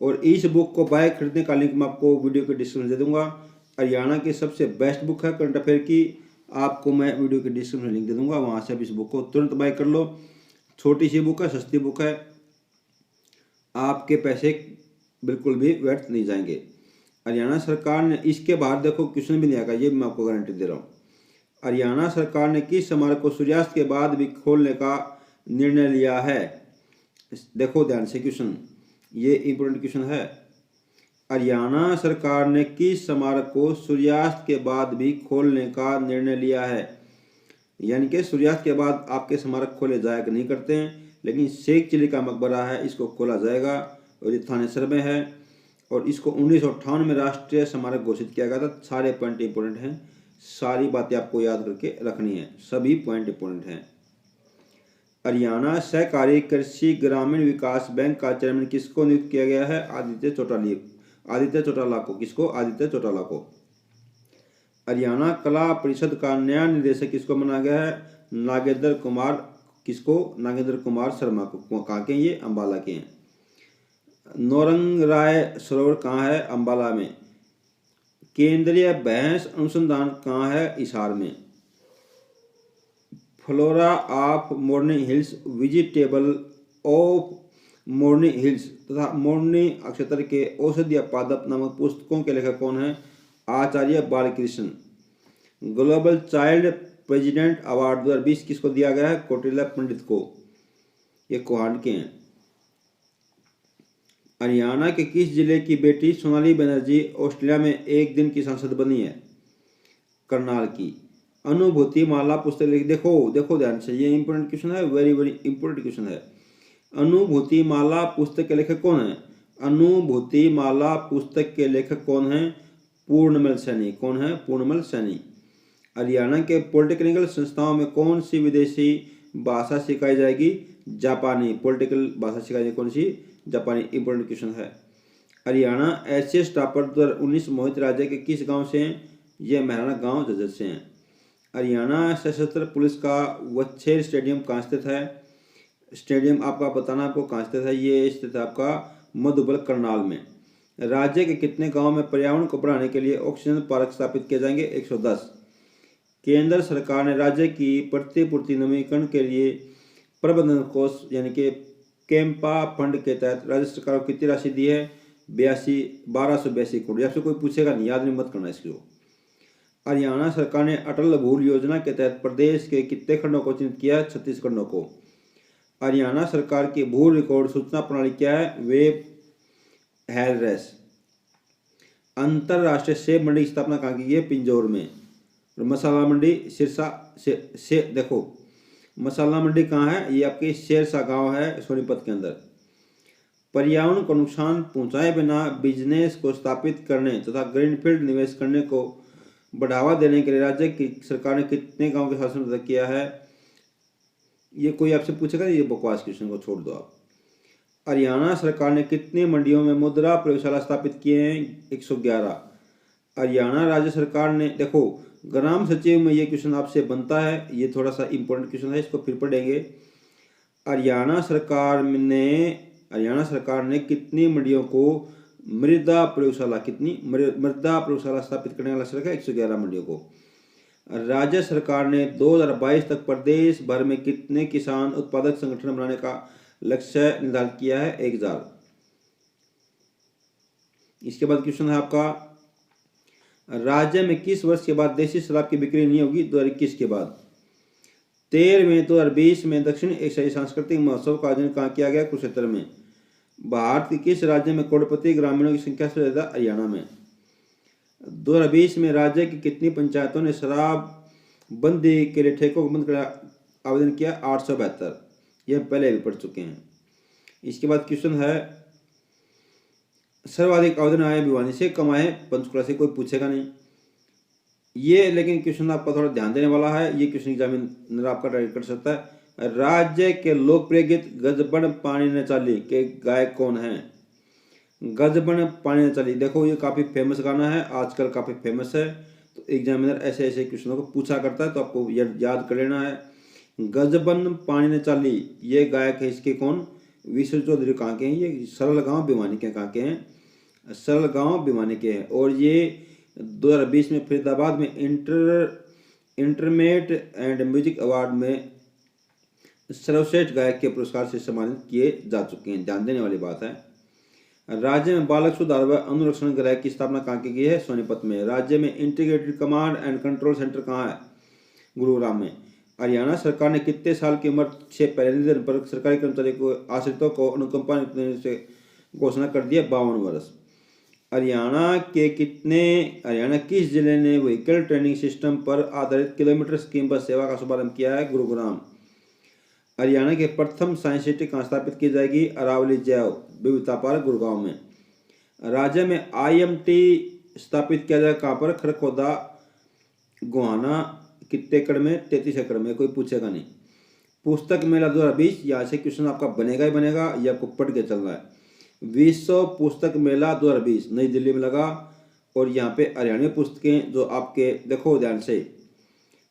और इस बुक को बाय खरीदने का लिंक मैं आपको वीडियो के डिस्क्रिप्शन दे दूंगा। हरियाणा की सबसे बेस्ट बुक है करंट अफेयर की, आपको मैं वीडियो के डिस्क्रिप्शन में लिंक दे दूंगा, वहां से आप इस बुक को तुरंत बाय कर लो। छोटी सी बुक है, सस्ती बुक है, आपके पैसे बिल्कुल भी व्यर्थ नहीं जाएंगे। हरियाणा सरकार ने इसके बाद देखो क्वेश्चन भी नहीं आएगा, ये मैं आपको गारंटी दे रहा हूँ। हरियाणा सरकार ने किस स्मारक को सूर्यास्त के बाद भी खोलने का निर्णय लिया है? देखो ध्यान से क्वेश्चन, ये इंपोर्टेंट क्वेश्चन है। हरियाणा सरकार ने किस स्मारक को सूर्यास्त के बाद भी खोलने का निर्णय लिया है? यानी कि सूर्यास्त के बाद आपके स्मारक खोले जाया नहीं करते हैं, लेकिन शेख चिली का मकबरा है, इसको खोला जाएगा और ये थानेसर में है और इसको 1958 में राष्ट्रीय स्मारक घोषित किया गया था। सारे पॉइंट इंपोर्टेंट हैं, सारी बातें आपको याद करके रखनी है, सभी पॉइंट इंपोर्टेंट हैं। हरियाणा सहकारी कृषि ग्रामीण विकास बैंक का चेयरमैन किसको नियुक्त किया गया है? आदित्य चौटाला को। किसको? आदित्य चौटाला को। हरियाणा कला परिषद का नया निदेशक किसको बनाया गया है? नागेंद्र कुमार। किसको? नागेंद्र कुमार शर्मा को। कहाँ के? ये अंबाला के हैं। नौरंगराय सरोवर कहाँ है? अंबाला में। केंद्रीय भैंस अनुसंधान कहाँ है? हिसार में। Flora of Morni hills, vegetable of Morni hills तथा मोर्नी नक्षत्र के औषधीय पादप नामक पुस्तकों के लेखक कौन है? Acharya Balkrishna. Global child president award 2020 किसको दिया गया है? कौटिल्य पंडित को। ये कोहान के हैं। हरियाणा के किस जिले की बेटी सोनाली बनर्जी ऑस्ट्रेलिया में एक दिन की सांसद बनी है? करनाल की। अनुभूति माला पुस्तक देखो ध्यान से, ये इंपोर्टेंट क्वेश्चन है, वेरी वेरी इंपोर्टेंट क्वेश्चन है। अनुभूति माला पुस्तक के लेखक कौन है? अनुभूति माला पुस्तक के लेखक कौन है? पूर्णमल सैनी। कौन है? पूर्णमल सैनी। हरियाणा के पॉलिटेक्निकल संस्थाओं में कौन सी विदेशी भाषा सिखाई जाएगी? जापानी। पॉलिटिकल भाषा सिखाई जाएगी कौन सी? जापानी। इंपोर्टेंट क्वेश्चन है। हरियाणा एशियस टॉपर 2019 मोहित राज्य के किस गांव से हैं? ये महराना गांव झज्जर से हैं। हरियाणा सशस्त्र पुलिस का वच्छेर स्टेडियम कहाँ स्थित है? स्टेडियम आपका बताना आपको कहाँ स्थित है। ये स्थित है आपका मधुबल करनाल में। राज्य के कितने गांव में पर्यावरण को बढ़ाने के लिए ऑक्सीजन पार्क स्थापित किए जाएंगे? 110। केंद्र सरकार ने राज्य की प्रतिपूर्ति नवीनीकरण के लिए प्रबंधन कोष यानी कि कैंपा फंड के तहत राज्य सरकार को कितनी राशि दी है? 1282 करोड़। आपसे कोई पूछेगा नहीं, याद नहीं मत करना इसको। हरियाणा सरकार ने अटल भूल योजना के तहत प्रदेश के कितने खंडों को चिन्हित किया? 36 खंडों को। हरियाणा सरकार की भू रिकॉर्ड सूचना प्रणाली क्या है? वेब हेलरेस। अंतरराष्ट्रीय सेब मंडी की स्थापना कहाँ की गई है? पिंजौर में। और मसाला मंडी सिरसा से देखो मसाला मंडी कहाँ है? ये आपके सिरसा गांव है सोनीपत के अंदर। पर्यावरण को नुकसान पहुंचाए बिना बिजनेस को स्थापित करने तथा ग्रीनफील्ड निवेश करने को बढ़ावा देने के लिए राज्य की सरकार ने कितने गांव के शासन रद्द किया है? ये कोई आपसे पूछेगा, ये बकवास क्वेश्चन को छोड़ दो आप। हरियाणा सरकार ने कितनी मंडियों में मुद्रा प्रयोगशाला स्थापित किए हैं? 111। हरियाणा राज्य सरकार ने, देखो ग्राम सचिव में ये क्वेश्चन आपसे बनता है, ये थोड़ा सा इंपॉर्टेंट क्वेश्चन है, इसको फिर पढ़ेंगे। हरियाणा सरकार ने कितनी मंडियों को मृदा प्रयोगशाला स्थापित करने का लक्ष्य रखा? 111 मंडियों को। राज्य सरकार ने 2022 तक प्रदेश भर में कितने किसान उत्पादक संगठन बनाने का लक्ष्य निर्धारित किया है? 1000। इसके बाद क्वेश्चन है आपका, राज्य में किस वर्ष के बाद देशी शराब की बिक्री नहीं होगी? 2021 के बाद। 13 मई 2020 में दक्षिण एशियाई सांस्कृतिक महोत्सव का आयोजन कहाँ किया गया? कुरुक्षेत्र में। भारत के किस राज्य में करोड़पति ग्रामीणों की संख्या सबसे ज्यादा? हरियाणा में। 2020 में राज्य की कितनी पंचायतों ने शराब बंदी के लिए ठेकों को बंद कर आवेदन किया? 872। यह पहले भी पढ़ चुके हैं। इसके बाद क्वेश्चन है, सर्वाधिक आवेदन आए भिवानी से, कम आए पंचकुला से। कोई पूछेगा नहीं ये, लेकिन क्वेश्चन आपका थोड़ा ध्यान देने वाला है। ये क्वेश्चन एग्जामिनर आपका ट्राई कर सकता है। राज्य के लोकप्रिय गीत गजबन पानी न चाली के गायक कौन हैं? गजबन पानी न चाली, देखो ये काफी फेमस गाना है, आजकल काफी फेमस है। तो एग्जामिनर ऐसे ऐसे क्वेश्चनों को पूछा करता है, तो आपको याद कर लेना है। गजबन पानी न चाली, ये गायक है इसके कौन? विशु चौधरी कहाँ के हैं? ये सरल गांव भिवानी के कहाँ के हैं? सरल गांव भिवानी के हैं। और ये 2020 में फरीदाबाद में इंटरमेट एंड म्यूजिक अवार्ड में सर्वश्रेष्ठ गायक के पुरस्कार से सम्मानित किए जा चुके हैं। ध्यान देने वाली बात है। राज्य में बालक सुधार व अनुरक्षण गृह की स्थापना कहाँ की गई है? सोनीपत में। राज्य में integrated command and control centre कहाँ है? गुरुग्राम में। हरियाणा सरकार ने कितने साल की उम्र से पहले निधन पर सरकारी कर्मचारी को आश्रितों को अनुकंपा से घोषणा कर दिया? 52 वर्ष। हरियाणा किस जिले ने व्हीकल ट्रेनिंग सिस्टम पर आधारित किलोमीटर स्कीम बस सेवा का शुभारंभ किया है? गुरुग्राम। हरियाणा के प्रथम साइंस सिटी कहाँ स्थापित की जाएगी? अरावली जैव विविधता पार्क गुड़गांव में। राज्य में IMT स्थापित किया जाएगा कहाँ पर? खरखोदा गोहाना। कितने एकड़ में? 33 एकड़ में। कोई पूछेगा नहीं। पुस्तक मेला 2020, यहाँ से क्वेश्चन आपका बनेगा ही बनेगा, ये आपको पढ़ के चलना है। विश्व पुस्तक मेला 2020 नई दिल्ली में लगा। और यहाँ पे हरियाणवी पुस्तकें जो आपके, देखो ध्यान से,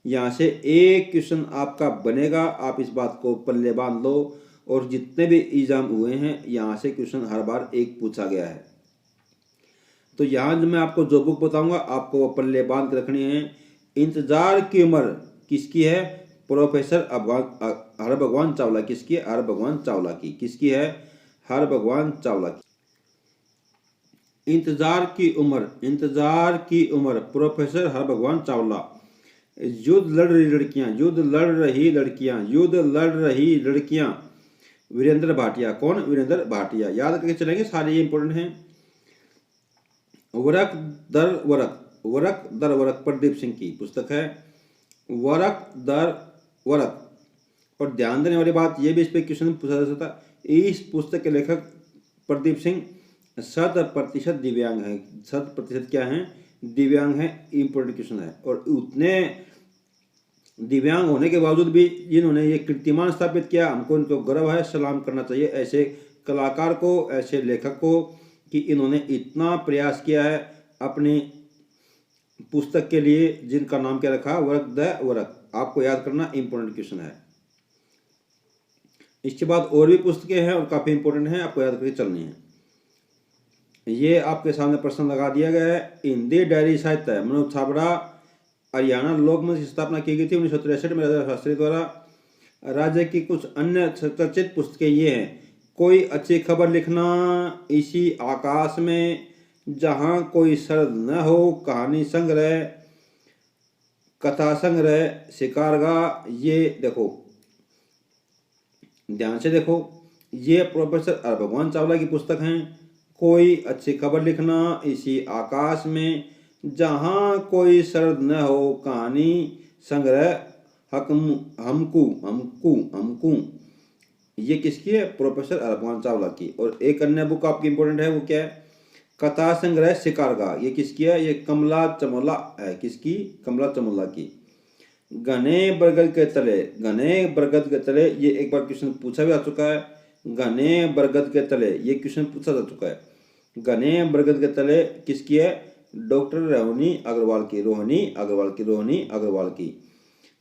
यहाँ से एक क्वेश्चन आपका बनेगा, आप इस बात को पल्ले बांध लो। और जितने भी एग्जाम हुए हैं यहाँ से क्वेश्चन हर बार एक पूछा गया है। तो यहाँ जो मैं आपको जो बुक बताऊंगा आपको वो पल्ले बांध के रखनी है। इंतजार की उम्र किसकी है? प्रोफेसर हरभगवान चावला। किसकी है? हरभगवान चावला की। किसकी है? हरभगवान चावला की। इंतजार की उम्र प्रोफेसर हरभगवान चावला। युद्ध लड़ रही लड़कियां वीरेंद्र भाटिया। कौन? वीरेंद्र भाटिया। याद करके चलेंगे, सारे ये इंपॉर्टेंट हैं। वरक दर वरक प्रदीप सिंह की पुस्तक है। वरक दर वरक। और ध्यान देने वाली बात ये भी इस पे क्वेश्चन पूछा जा सकता है। इस पुस्तक के लेखक प्रदीप सिंह 100% दिव्यांग है। 100% क्या है? दिव्यांग है। इंपॉर्टेंट क्वेश्चन है। और उतने दिव्यांग होने के बावजूद भी जिन्होंने ये कीर्तिमान स्थापित किया, हमको इनको गर्व है, सलाम करना चाहिए ऐसे कलाकार को, ऐसे लेखक को, कि इन्होंने इतना प्रयास किया है अपनी पुस्तक के लिए, जिनका नाम क्या रखा? वरक द वरक। आपको याद करना, इंपॉर्टेंट क्वेश्चन है। इसके बाद और भी पुस्तकें हैं और काफी इंपॉर्टेंट हैं, आपको याद करके चलनी है। ये आपके सामने प्रश्न लगा दिया गया है। हिंदी डायरी साहित्य मनोज छाबड़ा। हरियाणा लोकमंच की स्थापना की गई थी 1963 में राजा शास्त्री द्वारा। राज्य की कुछ अन्य चर्चित पुस्तकें ये हैं। कोई अच्छी खबर लिखना इसी आकाश में, जहाँ कोई शरद न हो, कहानी संग्रह, कथा संग्रह, शिकारगाह। ये देखो, ध्यान से देखो, ये प्रोफेसर आर भगवान चावला की पुस्तक है। कोई अच्छी खबर लिखना इसी आकाश में, जहाँ कोई शरद न हो, कहानी संग्रह, हकम हमकू हमकू हमकू। ये किसकी है? प्रोफेसर आर भगवान चावला की। और एक अन्य बुक आपकी इंपॉर्टेंट है, वो क्या है? कथा संग्रह शिकारगाह। ये किसकी है? ये कमला चमोला है। किसकी? कमला चमोला की। घने बरगद के तले, घने बरगद के तले, ये एक बार क्वेश्चन पूछा भी आ चुका है। घने बरगद के तले, ये क्वेश्चन पूछा जा चुका है। घने बरगद के तले किसकी है? डॉक्टर रोहिणी अग्रवाल की। रोहिणी अग्रवाल की।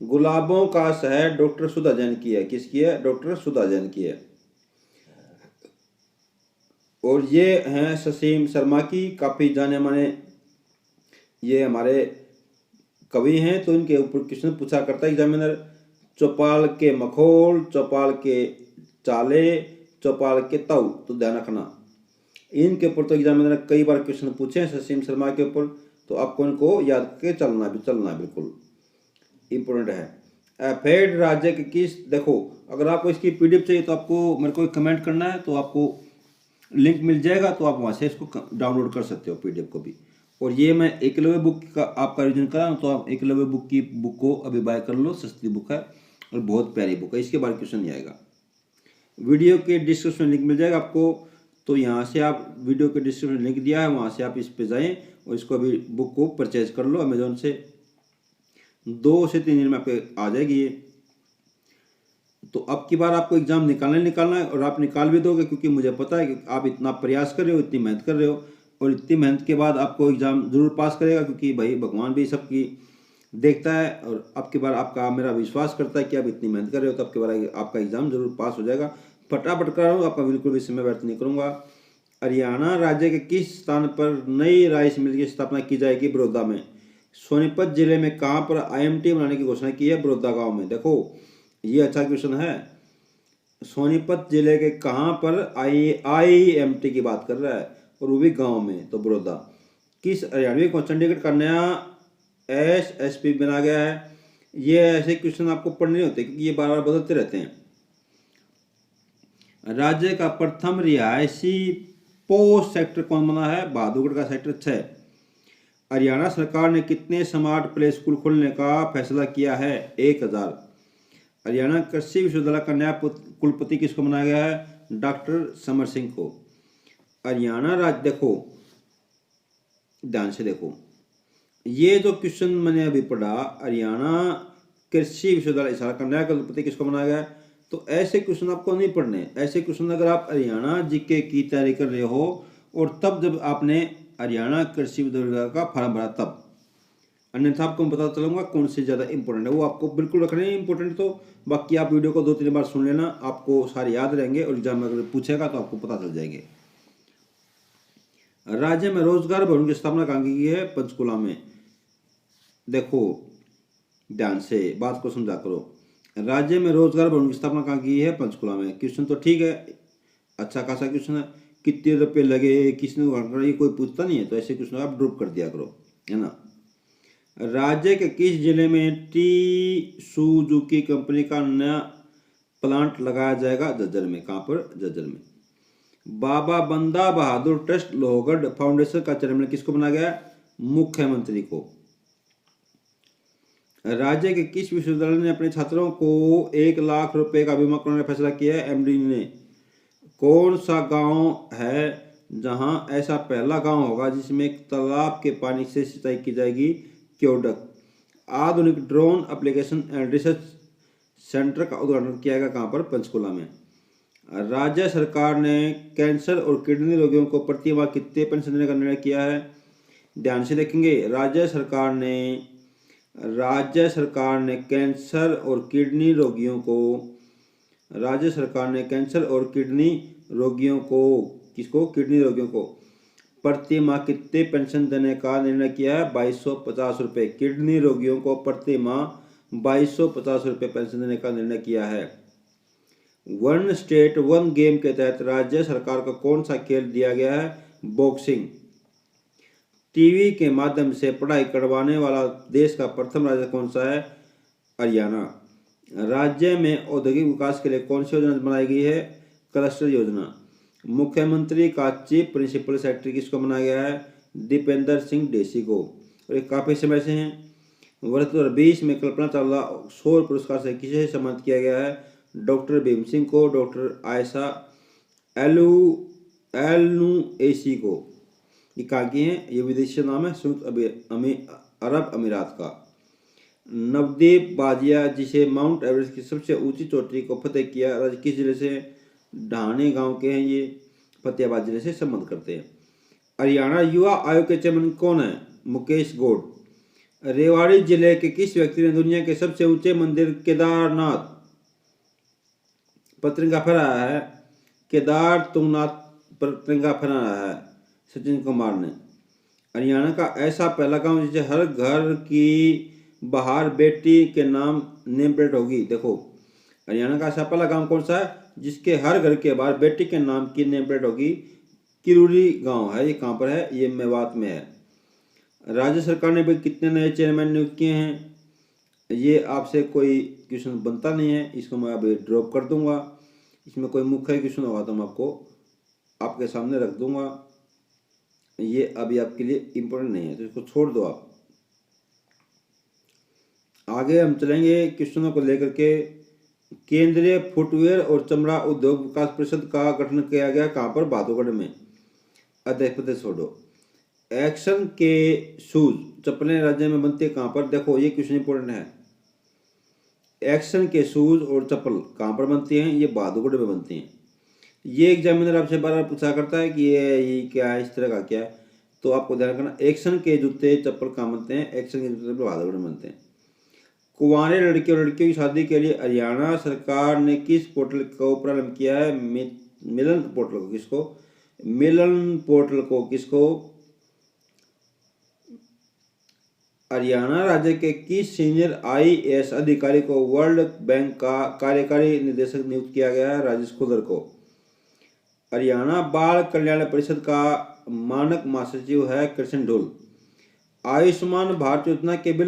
गुलाबों का शहर डॉक्टर सुधा जैन की है। किसकी है? डॉक्टर सुधा जैन की है। और ये हैं ससीम शर्मा की, काफी जाने माने ये हमारे कवि हैं, तो इनके ऊपर क्वेश्चन पूछा करता है एग्जामिनर। चौपाल के मखोल, चौपाल के चाले, चौपाल के ताऊ, तो ध्यान रखना इनके ऊपर तो एग्जामिनर ने कई बार क्वेश्चन पूछे हैं ससीम शर्मा के ऊपर, तो आपको इनको याद करके चलना बिल्कुल इम्पोर्टेंट है। एफेड राज्य के किस, देखो अगर आपको इसकी पीडीएफ चाहिए तो आपको मेरे को कमेंट करना है, तो आपको लिंक मिल जाएगा, तो आप वहाँ से इसको डाउनलोड कर सकते हो पीडीएफ को भी। और ये मैं एकलव्य बुक का आपका रिविजन करा हूँ, तो आप एकलव्य बुक की बुक को अभी बाय कर लो, सस्ती बुक है और बहुत प्यारी बुक है। इसके बारे क्वेश्चन नहीं आएगा। वीडियो के डिस्क्रिप्शन लिंक मिल जाएगा आपको, तो यहाँ से आप वीडियो के डिस्क्रिप्शन लिंक दिया है, वहाँ से आप इस पे जाएं और इसको अभी बुक को परचेज कर लो अमेजोन से। 2 से 3 दिन में आपके आ जाएगी ये। तो अब की बार आपको एग्जाम निकालना है, और आप निकाल भी दोगे, क्योंकि मुझे पता है कि आप इतना प्रयास कर रहे हो, इतनी मेहनत कर रहे हो, और इतनी मेहनत के बाद आपको एग्जाम जरूर पास करेगा, क्योंकि भाई भगवान भी सबकी देखता है। और अब की बार आपका मेरा विश्वास करता है कि आप इतनी मेहनत कर रहे हो, तो अब की बार आपका एग्जाम जरूर पास हो जाएगा। फटाफट कर रहा हूँ, आपका बिल्कुल भी समय व्यर्थ नहीं करूँगा। हरियाणा राज्य के किस स्थान पर नई राइस मिल की स्थापना की जाएगी? बड़ौदा में। सोनीपत जिले में कहाँ पर IMT बनाने की घोषणा की है? बड़ौदा गांव में। देखो ये अच्छा क्वेश्चन है। सोनीपत जिले के कहाँ पर IMT की बात कर रहा है, और वो भी गांव में, तो बड़ौदा। किस हरियाणवी को चंडीगढ़ का नया SSP बना गया है? ये ऐसे क्वेश्चन आपको पढ़ने नहीं होते, क्योंकि ये बार बार बदलते रहते हैं। राज्य का प्रथम रिहायशी पोस्ट सेक्टर कौन बना है? बहादुरगढ़ का सेक्टर 6। हरियाणा सरकार ने कितने स्मार्ट प्ले स्कूल खोलने का फैसला किया है? 1000। हरियाणा कृषि विश्वविद्यालय का नया कुलपति किसको बनाया गया है? डॉक्टर समर सिंह को। हरियाणा राज्य, देखो ध्यान से देखो, ये जो क्वेश्चन मैंने अभी पढ़ा, हरियाणा कृषि विश्वविद्यालय का नया कुलपति किसको बनाया गया है? तो ऐसे क्वेश्चन आपको नहीं पढ़ने। ऐसे क्वेश्चन अगर आप हरियाणा जीके की तैयारी कर रहे हो, और तब जब आपने हरियाणा कृषि विश्वविद्यालय का फॉर्म भरा तब, अन्यथा आपको मैं पता चलूंगा कौन से ज़्यादा इंपॉर्टेंट है, वो आपको बिल्कुल रखने हैं इंपॉर्टेंट। तो बाकी आप वीडियो को 2-3 बार सुन लेना, आपको सारे याद रहेंगे, और एग्जाम में अगर पूछेगा तो आपको पता चल जाएंगे। राज्य में रोजगार भवन की स्थापना कहाँ की है? पंचकुला में। देखो ध्यान से बात को समझा करो। राज्य में रोजगार भवन की स्थापना कहाँ की है? पंचकुला में। क्वेश्चन तो ठीक है, अच्छा खासा क्वेश्चन है। कितने रुपए लगे, किसने ये कोई पूछता नहीं है, तो ऐसे क्वेश्चन आप ड्रॉप कर दिया करो, है ना। राज्य के किस जिले में सुजुकी कंपनी का नया प्लांट लगाया जाएगा? झज्जर में। कहाँ पर? झज्जर में। बाबा बंदा बहादुर ट्रस्ट लोहगढ़ फाउंडेशन का चेयरमैन किसको बनाया गया? मुख्यमंत्री को। राज्य के किस विश्वविद्यालय ने अपने छात्रों को 1 लाख रुपए का बीमा कराने का फैसला किया है? MD ने। कौन सा गांव है जहां ऐसा पहला गांव होगा जिसमें एक तालाब के पानी से सिंचाई की जाएगी? क्योडक। आधुनिक drone application and research centre का उद्घाटन किया गया कहाँ पर? पंचकुला में। राज्य सरकार ने कैंसर और किडनी रोगियों को प्रति माह कितने पेंशन देने का निर्णय किया है? ध्यान से देखेंगे। राज्य सरकार ने कैंसर और किडनी रोगियों को किडनी रोगियों को प्रति माह कितने पेंशन देने का निर्णय किया है? 2250 रुपये। किडनी रोगियों को प्रति माह 2250 रुपये पेंशन देने का निर्णय किया है। वन स्टेट वन गेम के तहत राज्य सरकार को कौन सा खेल दिया गया है? बॉक्सिंग। टीवी के माध्यम से पढ़ाई करवाने वाला देश का प्रथम राज्य कौन सा है? हरियाणा। राज्य में औद्योगिक विकास के लिए कौन सी योजना बनाई गई है? क्लस्टर योजना। मुख्यमंत्री का चीफ प्रिंसिपल सेक्रेटरी किसको बनाया गया है? दीपेंद्र सिंह ढेसी को। और ये काफी समय से हैं। वर्ष 2020 में कल्पना चावला सौर पुरस्कार से किसे सम्मानित किया गया है? डॉक्टर भीम सिंह को, डॉक्टर आयशा एलनुएसी को। ये कहाँ की हैं? ये विदेशी नाम है, संयुक्त अरब अमीरात का। नवदीप बाजिया जिसे माउंट एवरेस्ट की सबसे ऊंची चोटी को फतेह किया, राज्य किस जिले से? ढाणे गांव के हैं ये, फतेहाबाद जिले से संबंध करते हैं। हरियाणा युवा आयोग के चेयरमैन कौन है? मुकेश गौड़। रेवाड़ी जिले के किस व्यक्ति ने दुनिया के सबसे ऊंचे मंदिर केदारनाथ पर तिरंगा फहराया है? केदार तुंगनाथ पर तिरंगा फहराया है सचिन कुमार ने। हरियाणा का ऐसा पहला गांव जिसे हर घर की बाहर बेटी के नाम नेम प्लेट होगी। देखो, हरियाणा का ऐसा पहला गांव कौन सा है जिसके हर घर के बाहर बेटी के नाम की नेम प्लेट होगी? किरूरी गांव है। ये कहाँ पर है? ये मेवात में है। राज्य सरकार ने भी कितने नए चेयरमैन नियुक्त किए हैं? ये आपसे कोई क्वेश्चन बनता नहीं है, इसको मैं अभी ड्रॉप कर दूंगा। इसमें कोई मुख्य क्वेश्चन होगा तो मैं आपको आपके सामने रख दूंगा। ये अभी आपके लिए इम्पोर्टेंट नहीं है, तो इसको छोड़ दो आप। आगे हम चलेंगे क्वेश्चनों को लेकर के। केंद्रीय फुटवेयर और चमड़ा उद्योग विकास परिषद का गठन किया गया कहाँ पर? बहादुरगढ़ में। अध्यक्ष पद छोड़ो। एक्शन के शूज चप्पलें राज्य में बनती है कहाँ पर? देखो, ये क्वेश्चन इंपॉर्टेंट है। एक्शन के शूज और चप्पल कहाँ पर बनती हैं? ये बहादुरगढ़ में बनती हैं। ये एग्जामिनर आपसे बार बार पूछा करता है कि ये क्या है, इस तरह का क्या है, तो आपको ध्यान रखना। एक्शन के जूते चप्पल कहाँ बनते हैं? एक्शन के जूते बहादुरगढ़ में बनते हैं। कुंवारे लड़के और लड़कियों की शादी के लिए हरियाणा सरकार ने किस पोर्टल को प्रारंभ किया है? मिलन पोर्टल को। किसको? मिलन पोर्टल को। किसको? हरियाणा राज्य के किस सीनियर IAS अधिकारी को वर्ल्ड बैंक का कार्यकारी निदेशक नियुक्त किया गया है? राजेश खुदर को। हरियाणा बाल कल्याण परिषद का मानक महासचिव है कृष्ण ढोल। आयुष्मान भारत योजना के बिल